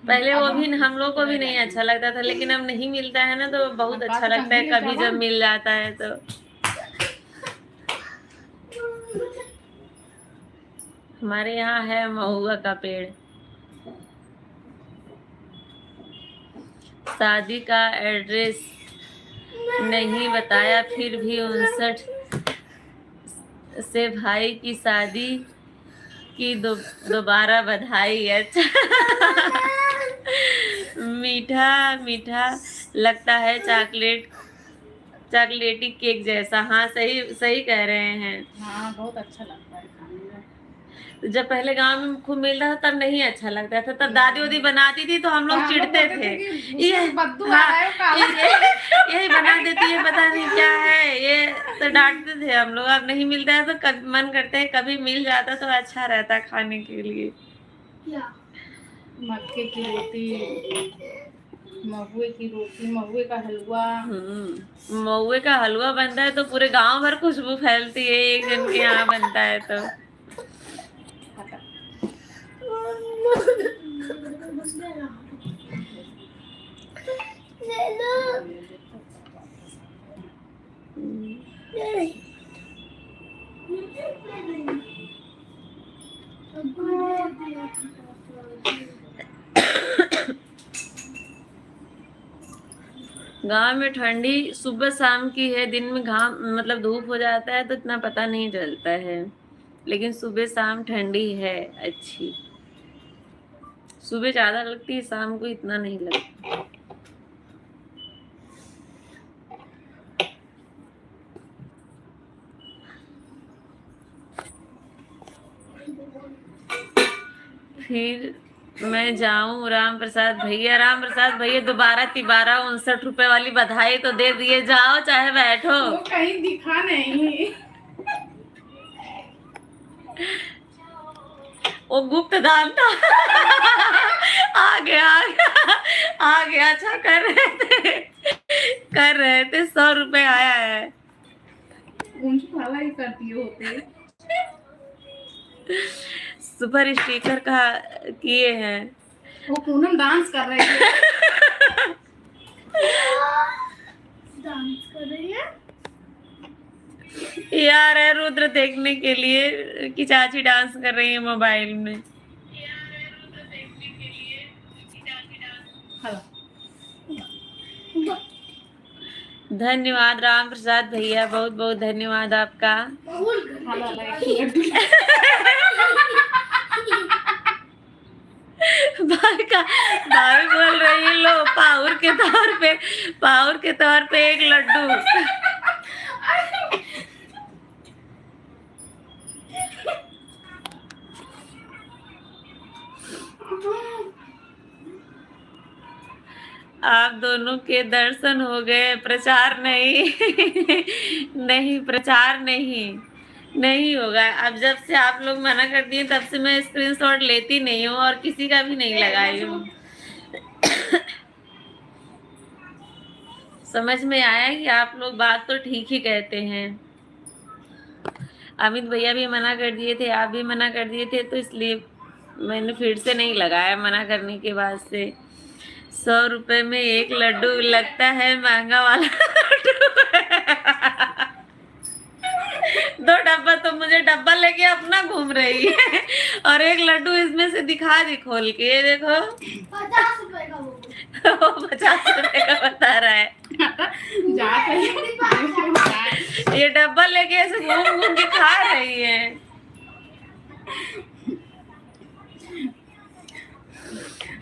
पहले वो भी हम लोग को भी नहीं अच्छा लगता था, लेकिन अब नहीं मिलता है ना तो बहुत अच्छा लगता है कभी जब मिल जाता है तो। हमारे यहाँ है महुआ का पेड़। शादी का एड्रेस नहीं बताया, फिर भी 59 से भाई की शादी की दोबारा बधाई। अच्छा। मीठा मीठा लगता है, चॉकलेटी केक जैसा। हाँ, सही सही कह रहे हैं। हाँ, बहुत अच्छा लगता है खाने में। जब पहले गांव में खूब मिलता था तब नहीं अच्छा लगता था, तब दादी वादी बनाती थी तो हम लोग चिढ़ते थे, ये यही बना देती है, पता नहीं क्या है ये, तो डांटते थे हम लोग। अब नहीं मिलता है तो कभी मन करते है कभी मिल जाता तो अच्छा रहता खाने के लिए। मक्के की रोटी, महुए की रोटी, महुए का हलवा। महुए का हलवा बनता है तो पूरे गांव भर खुशबू फैलती है, एक जन के यहाँ बनता है तो। गांव में ठंडी सुबह शाम की है, दिन में घाम मतलब धूप हो जाता है तो इतना पता नहीं चलता है, लेकिन सुबह शाम ठंडी है अच्छी। सुबह ज्यादा लगती है, शाम को इतना नहीं लगता। फिर मैं जाऊं राम प्रसाद भैया दोबारा 59 रुपए वाली बधाई तो दे दिए, जाओ चाहे बैठो। वो कहीं दिखा नहीं। वो गुप्त दान था। आ गया अच्छा कर रहे थे 100 रुपए आया है। ही करती होते। सुपर स्टिकर का किए हैं। वो पूनम डांस कर रहे थे। डांस कर रही है। यार है रुद्र देखने के लिए कि चाची डांस कर रही है मोबाइल में। धन्यवाद राम प्रसाद भैया, बहुत बहुत धन्यवाद आपका। भाभी बोल रही है लो पाउर के तौर पे एक लड्डू। आप दोनों के दर्शन हो गए, प्रचार नहीं प्रचार नहीं होगा। अब जब से आप लोग मना कर दिए तब से मैं स्क्रीनशॉट लेती नहीं हूँ और किसी का भी नहीं लगाई हूँ। समझ में आया कि आप लोग बात तो ठीक ही कहते हैं। अमित भैया भी मना कर दिए थे, आप भी मना कर दिए थे, तो इसलिए मैंने फिर से नहीं लगाया मना करने के बाद से। 100 रुपए में एक लड्डू लगता है महंगा वाला लड्डू। 2 डब्बा तो मुझे डब्बा लेके अपना घूम रही है और एक लड्डू इसमें से दिखा दी खोल के, ये देखो 50 रुपए का वो 50 रुपए का बता रहा है। ये डब्बा लेके ऐसे घूम के खा रही है।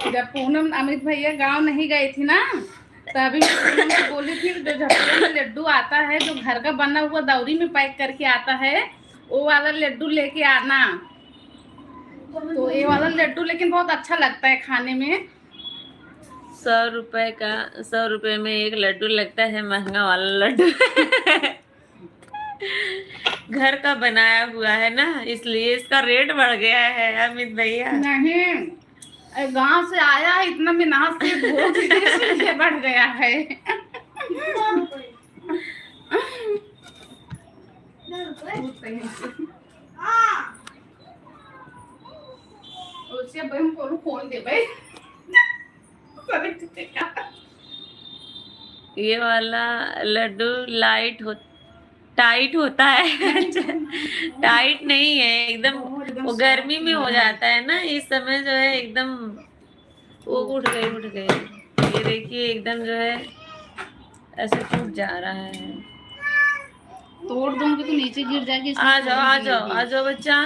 जब पूनम अमित भैया गांव नहीं गई थी ना, तभी पूनम से बोली थी जो झपटे में लड्डू आता है जो घर का बना हुआ दौरी में पैक करके आता है, वो वाला लड्डू लेके आना। तो ये वाला लड्डू लेकिन बहुत अच्छा लगता है खाने में। 100 रुपए में एक लड्डू लगता है महंगा वाला लड्डू। घर का बनाया हुआ है ना, इसलिए इसका रेट बढ़ गया है अमित भैया। नहीं, गांव से आया है, इतना मेहनत से भूख इसलिए बढ़ गया है। उससे भाई हमको फोन दे भाई। ये वाला लड्डू टाइट होता है। टाइट नहीं है एकदम, वो गर्मी में हो जाता है ना, इस समय जो है एकदम वो उठ गई। ये देखिए एकदम जो है ऐसे टूट जा रहा है। तोड़ दूंगी तो नीचे गिर जाएगी। आ जाओ बच्चा,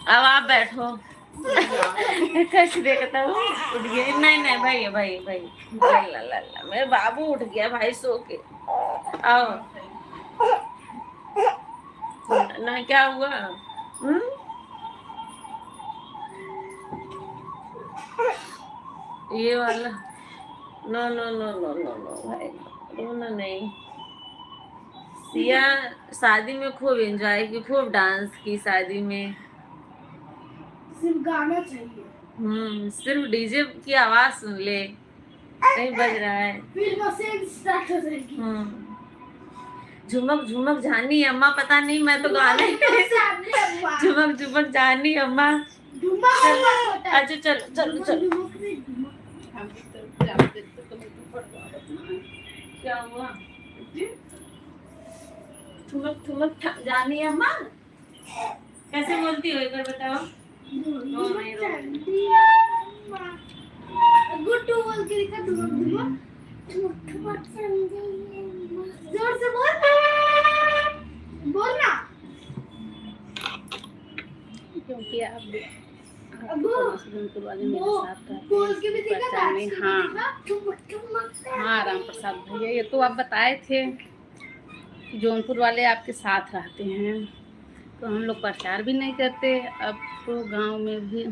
अब आप बैठो। कैसे देखता हूँ, उठ गया। नहीं भाई ला मेरे बाबू उठ गया भाई सो के। आओ ना, क्या हुआ? ये वाला नो भाई, रोना नहीं। सिया शादी में खूब एंजॉय की, खूब डांस की शादी में। सिर्फ गाना चाहिए। सिर्फ डीजे की आवाज सुन ले, नहीं बज रहा है। फिर मशीन स्टार्ट हो जाएगी। झुमक झानी अम्मा, पता नहीं, मैं तो गाने झुमक झानी अम्मा। अच्छा चलो। क्या हुआ? ठुमक जानी अम्मा कैसे बोलती हो, एक बार बताओ। गुड्डू बोल के दिखा। जोर से बोल ना। क्योंकि आप बोल के भी दिखा। हाँ राम प्रसाद भैया, ये तो आप बताए थे कि जौनपुर वाले आपके साथ रहते हैं, तो हम लोग प्रचार भी नहीं करते। अब तो गांव में भी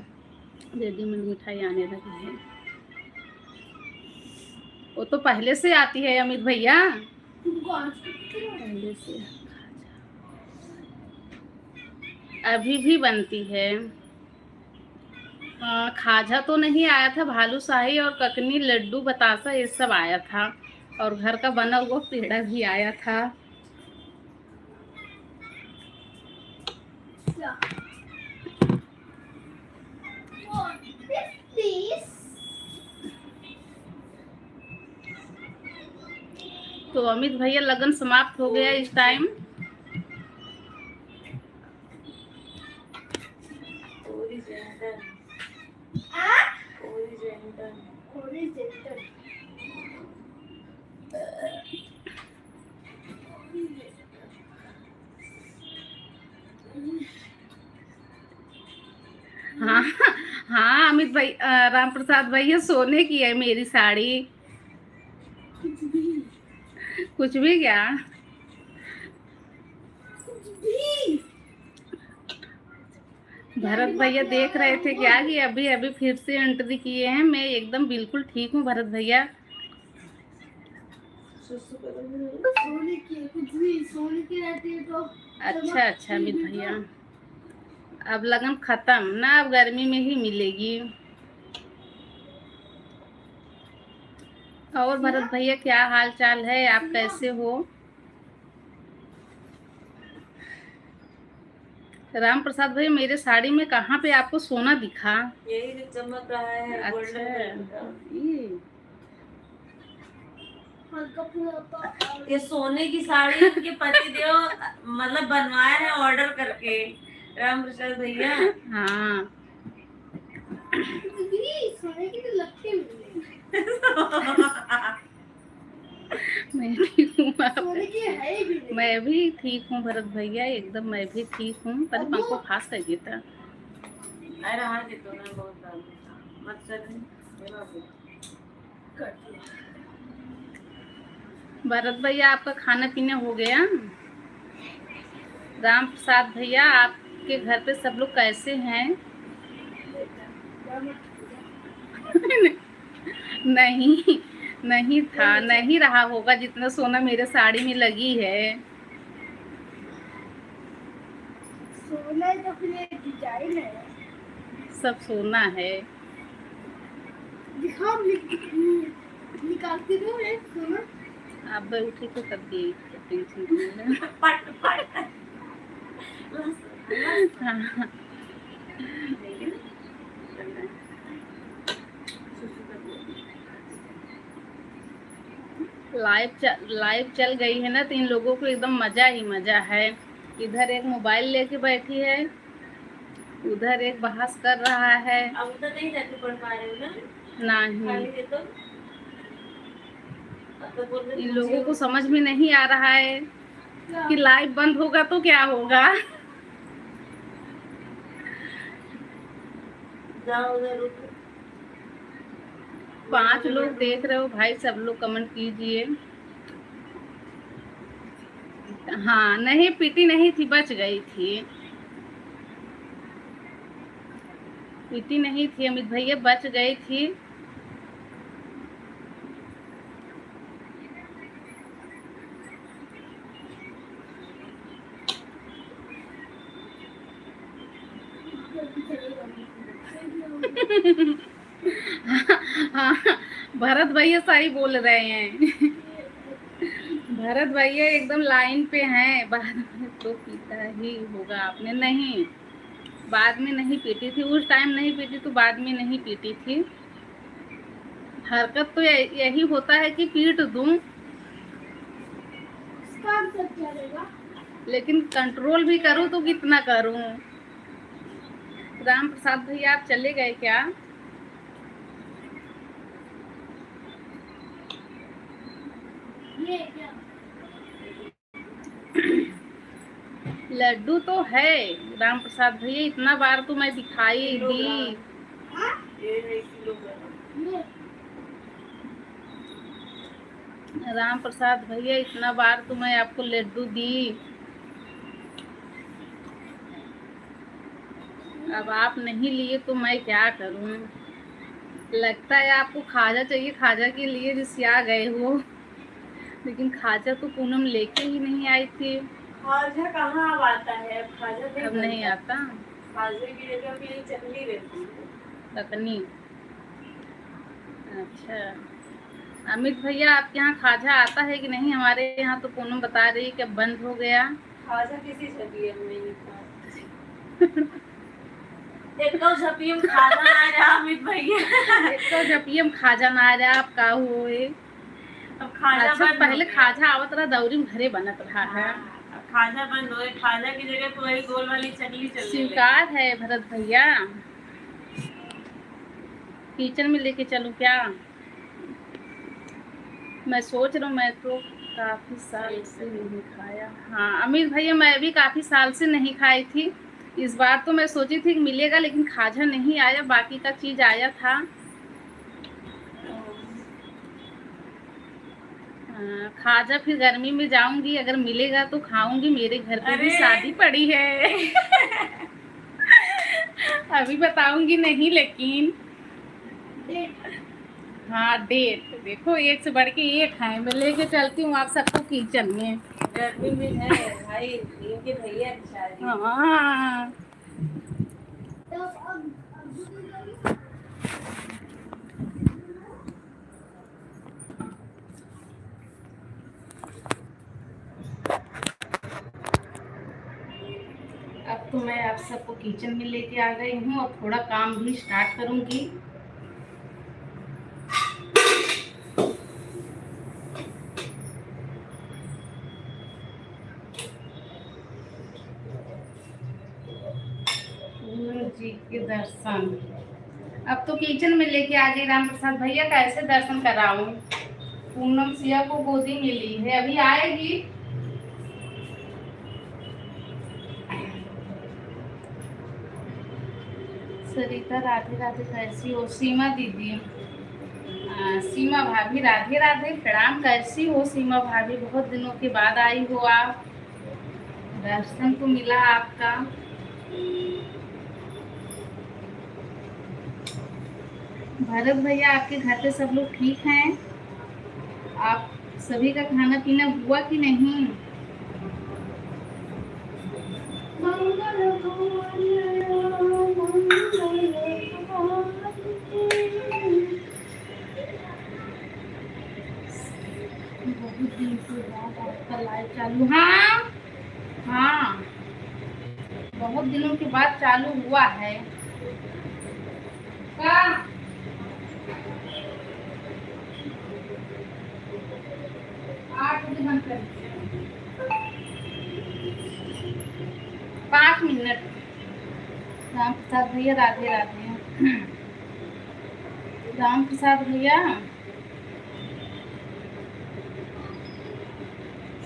रेडीमेड मिठाई आने लगी है। वो तो पहले से आती है अमित भैया, पहले से अभी भी बनती है। खाजा तो नहीं आया था, भालूशाही और ककनी, लड्डू, बतासा ये सब आया था, और घर का बना हुआ पेड़ा भी आया था। तो अमित भैया लगन समाप्त हो गया इस टाइम। हाँ हाँ अमित भाई, राम प्रसाद भैया, सोने की है मेरी साड़ी। कुछ भी क्या? भरत भैया देख रहे थे क्या कि अभी अभी फिर से एंट्री किए हैं। मैं एकदम बिल्कुल ठीक हूँ भरत भैया। सोने की रहती है तो अच्छा अमित भैया, अब लगन खत्म ना, अब गर्मी में ही मिलेगी। और भरत भैया क्या हाल चाल है, आप कैसे हो? राम प्रसाद भैया, मेरे साड़ी में कहाँ पे आपको सोना दिखा? यही जो चमक रहा है। अच्छा, ये सोने की साड़ी उनके पति देव मतलब बनवाए हैं ऑर्डर करके, राम प्रसाद भैया। हाँ सोने की तो लगती है। मैं ठीक हूँ, सोने की है भी नहीं। मैं भी ठीक हूँ भरत भैया, एकदम मैं भी ठीक हूँ। पर पंखो फास्ट कर दिया था। अरे हाँ जी, तो मैं बहुत मत कर। भरत भैया, आपका खाना पीना हो गया? राम प्रसाद भैया, आपके घर पे सब लोग कैसे हैं? नहीं था, नहीं रहा होगा जितना सोना मेरे साड़ी में लगी है। सोना तो फिर डिजाइन है। सब सोना है। दिखाओ निकालती दो एक सोना। आप भाई उठे तो तब भी टेंशन पट पट हाँ। लाइव चल गई है ना, तो इन लोगों को एकदम मजा ही मजा है। इधर एक मोबाइल लेके बैठी है, उधर एक बहस कर रहा है। अब तो नहीं जाके पढ़ पा रहे हो ना, नहीं, खाली दे दो। अब तो बोल रहे इन मुझे लोगों को समझ में नहीं आ रहा है कि लाइव बंद होगा तो क्या होगा। जाओ उधर रुको। 5 लोग देख रहे हो भाई, सब लोग कमेंट कीजिए। हाँ, नहीं पीटी नहीं थी, बच गई थी। पीटी नहीं थी अमित भैया, बच गई थी। हाँ, भरत भैया सही बोल रहे हैं। भरत भैया एकदम लाइन पे हैं। बाद में तो पीटा ही होगा आपने। नहीं, बाद में नहीं पीटी थी, उस टाइम नहीं पीटी तो बाद में नहीं पीटी थी। हरकत तो यही होता है कि पीट दूं, लेकिन कंट्रोल भी करूं तो कितना करूं। राम प्रसाद भैया आप चले गए क्या? ये क्या? लड्डू तो है राम प्रसाद भैया, इतना बार तो मैं दिखाई दी। ये किलोग्राम। राम प्रसाद भैया इतना बार तो मैं आपको लड्डू दी। अब आप नहीं लिए तो मैं क्या करूं। लगता है आपको खाजा चाहिए, खाजा के लिए रिसिया गए हो। लेकिन खाजा तो पूनम लेके ही नहीं आई थी। खाजा कहाँ अब आता है, अब खाजा अब नहीं आता। खाजे की जगह मेरी चटनी रहती है, चटनी। अच्छा, अमित भैया आपके यहाँ खाजा आता है कि नहीं? हमारे यहाँ तो पूनम बता रही है कि अब बंद हो गया। खाजा किसी छपी में नहीं था। एक तो छपी में खाजा ना रहा अमित भैया। एक तो जपियम खाजा ना रहा, आप का हुए। अब खाजा अच्छा, बंद पहले हो गया। खाजा आवत रहा, दौरी में घरे बनत रहा है। अब खाजा बंद हो गया, खाजा की जगह तो वही गोल वाली चटनी चलने लगी। स्वीकार है भरत भैया। किचन में लेके चलूं क्या? मैं सोच रहा हूँ, मैं तो काफी साल से नहीं खाया। हाँ अमित भैया, मैं भी काफी साल से नहीं खाई थी। इस बार तो मैं सोची थी कि मिलेगा, लेकिन खाजा नहीं आया, बाकी का चीज आया था। खाजा फिर गर्मी में जाऊंगी, अगर मिलेगा तो खाऊंगी। मेरे घर पे भी शादी पड़ी है। अभी बताऊंगी नहीं, लेकिन हाँ डेट देखो, एक से बढ़ के एक है। मैं लेके चलती हूँ आप सबको किचन में। गर्मी में है भाई, इनके भैया की शादी। हाँ, तो अब तो मैं आप सबको किचन में लेके आ गई हूँ। अब थोड़ा काम भी स्टार्ट करूंगी। जी के दर्शन अब तो किचन में लेके आ गई। राम प्रसाद भैया कैसे दर्शन कराऊं? पूनम सिया को गोदी मिली है, अभी आएगी। सरिता राधे राधे, कैसी हो? सीमा दीदी, सीमा भाभी राधे राधे, प्रणाम। कैसी हो सीमा भाभी? बहुत दिनों के बाद आई हो आप, दर्शन तो मिला आपका। भरत भैया, आपके घर पे सब लोग ठीक हैं? आप सभी का खाना पीना हुआ कि नहीं? मंगल आपका लाइव चालू, हाँ हाँ, बहुत दिनों के बाद चालू हुआ है। क्या 8 बजे बंद कर, 5 मिनट। राम प्रसाद भैया राधे राधे। राम प्रसाद भैया,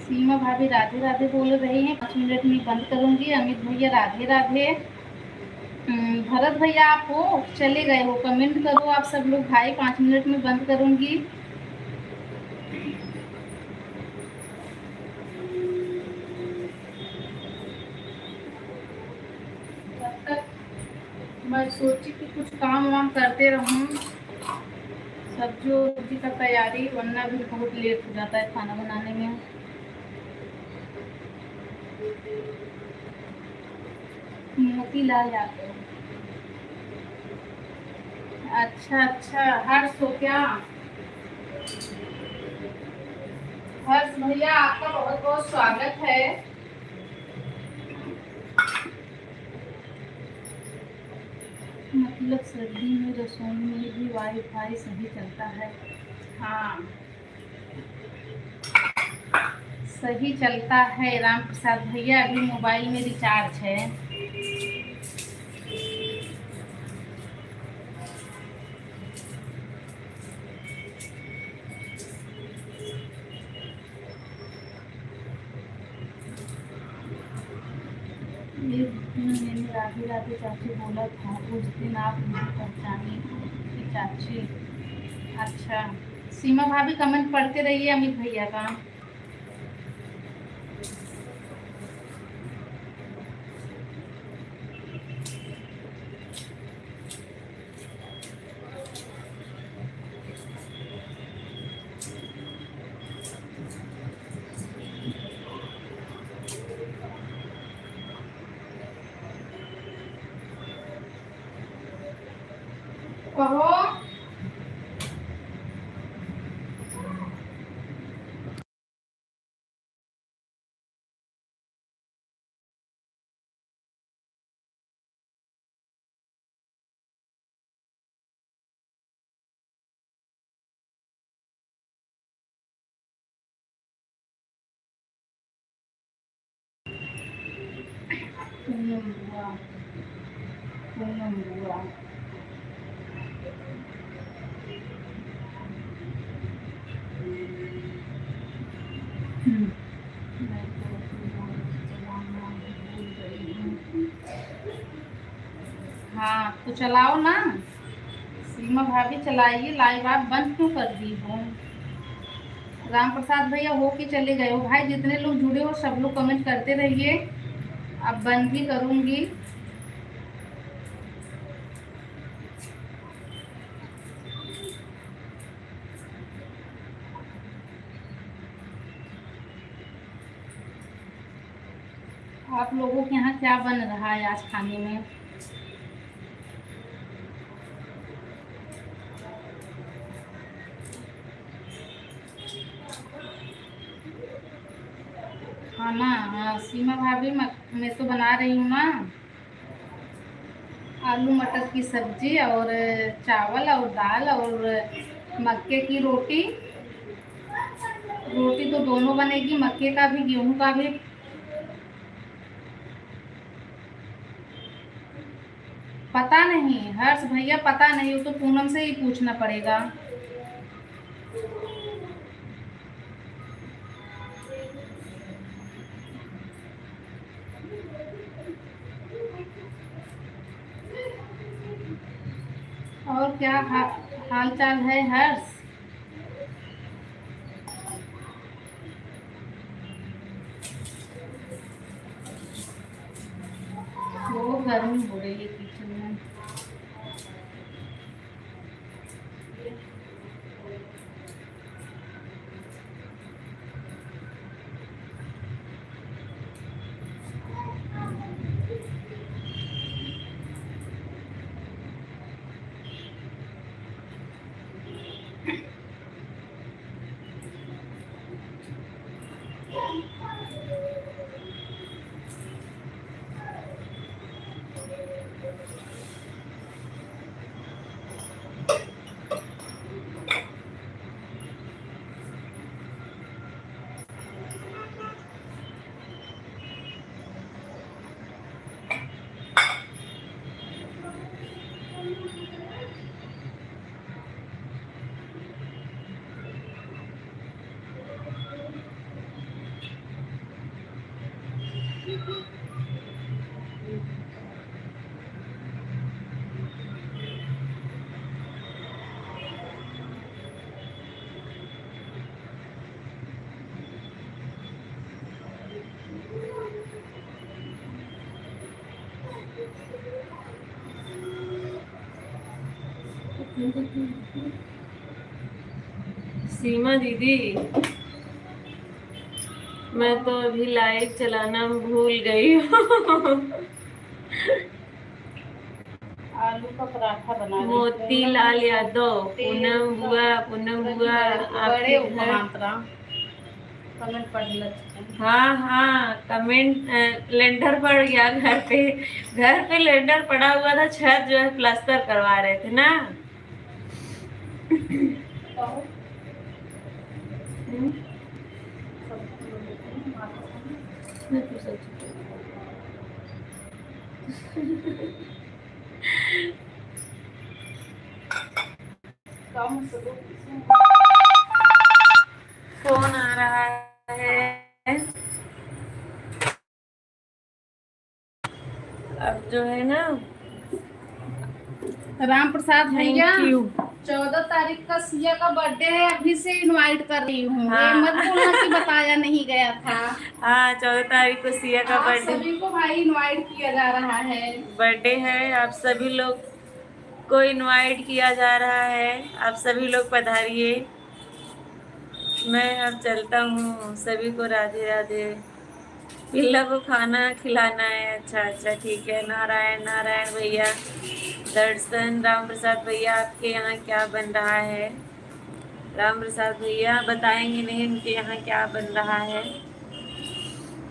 सीमा भाभी राधे राधे बोल रही हैं, 5 मिनट में बंद करूंगी। अमित भैया राधे राधे। भरत भैया आप हो, चले गए हो, कमेंट करो आप सब लोग भाई, 5 मिनट में बंद करूंगी। तब तक मैं सोची कि कुछ काम वाम करते रहूं, सब्जी का तैयारी, वरना भी बहुत लेट हो जाता है खाना बनाने में। मोतीलाल यादव, अच्छा अच्छा, हर्ष हो क्या? हर्ष भैया आपका बहुत बहुत स्वागत है। मतलब सर्दी में रसोई में भी वाईफाई सही चलता है? हाँ सही चलता है राम प्रसाद भैया, अभी मोबाइल में रिचार्ज है। एक दिन मैंने राधे राधे चाची बोला था, उस दिन आप मुझे पहचानी कि चाची? अच्छा, सीमा भाभी कमेंट पढ़ते रहिए अमित भैया का। कहो पूनम बुआ, पूनम बुआ, मैं तो चलाना भूल गई हूँ। हाँ तो चलाओ ना सीमा भाभी, चलाइए लाइव, आप बंद क्यों कर दी हो? राम प्रसाद भैया हो के चले गए हो भाई, जितने लोग जुड़े हो सब लोग कमेंट करते रहिए, अब बंद भी करूंगी। आप लोगों के यहाँ क्या बन रहा है आज खाने में? खाना, हाँ सीमा भाभी, मैं तो बना रही हूँ ना, आलू मटर की सब्जी और चावल और दाल और मक्के की रोटी। रोटी तो दोनों बनेगी, मक्के का भी गेहूं का भी। पता नहीं हर्ष भैया, पता नहीं, वो तो पूनम से ही पूछना पड़ेगा। और क्या हाल चाल है हर्ष? बहुत गर्मी हो रही है किचन में। सीमा दीदी, मैं तो अभी लाइव चलाना भूल गई हूँ। आलू का पराठा बना रही हूँ। मोतीलाल यादव, पूनम बुआ बड़े आपके घर। उपमात्रा कमेंट पढ़ लेते हैं। हाँ हाँ, कमेंट लेंटर पड़ गया घर पे। घर पे लेंटर पड़ा हुआ था, छत जो है प्लास्टर करवा रहे थे ना। फोन आ रहा है। अब जो है ना, राम प्रसाद भैया, थैंक यू। 14 तारीख का सिया का बर्थडे है, अभी से इनवाइट कर रही हूँ। हाँ। ये मत बोलना कि बताया नहीं गया था। हाँ, 14 तारीख को सिया का आप बर्थडे, सभी को भाई इनवाइट किया जा रहा है। बर्थडे है। आप सभी लोग को इनवाइट किया जा रहा है। आप सभी लोग पधारिए। मैं अब चलता हूँ। सभी को राधे राधे। पिल्ला को खाना खिलाना है। अच्छा अच्छा, ठीक है। नारायण नारायण भैया, दर्शन। राम प्रसाद भैया, आपके यहाँ क्या बन रहा है? राम प्रसाद भैया बताएंगे नहीं उनके यहाँ क्या बन रहा है।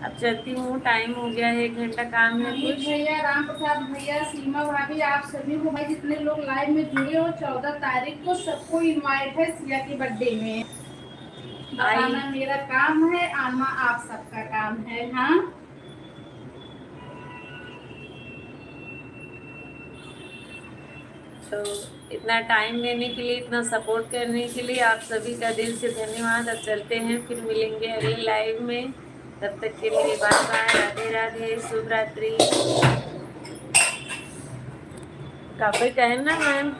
अब चलती हूँ, टाइम हो गया है, 1 घंटा काम है अमित कुछ। भैया, राम प्रसाद भैया, सीमा भाभी, आप सभी को भाई जितने लोग लाइव में जुड़े हो, 14 तारीख को सबको इनवाइट है सिया के बर्थडे में। बताना मेरा काम है, आना आप सबका काम है। हाँ, तो इतना टाइम देने के लिए, इतना सपोर्ट करने के लिए आप सभी का दिल से धन्यवाद। अब चलते हैं, फिर मिलेंगे अगले लाइव में। तब तक के लिए बाय बाय, राधे राधे, शुभ रात्रि। काफी कहना मैम।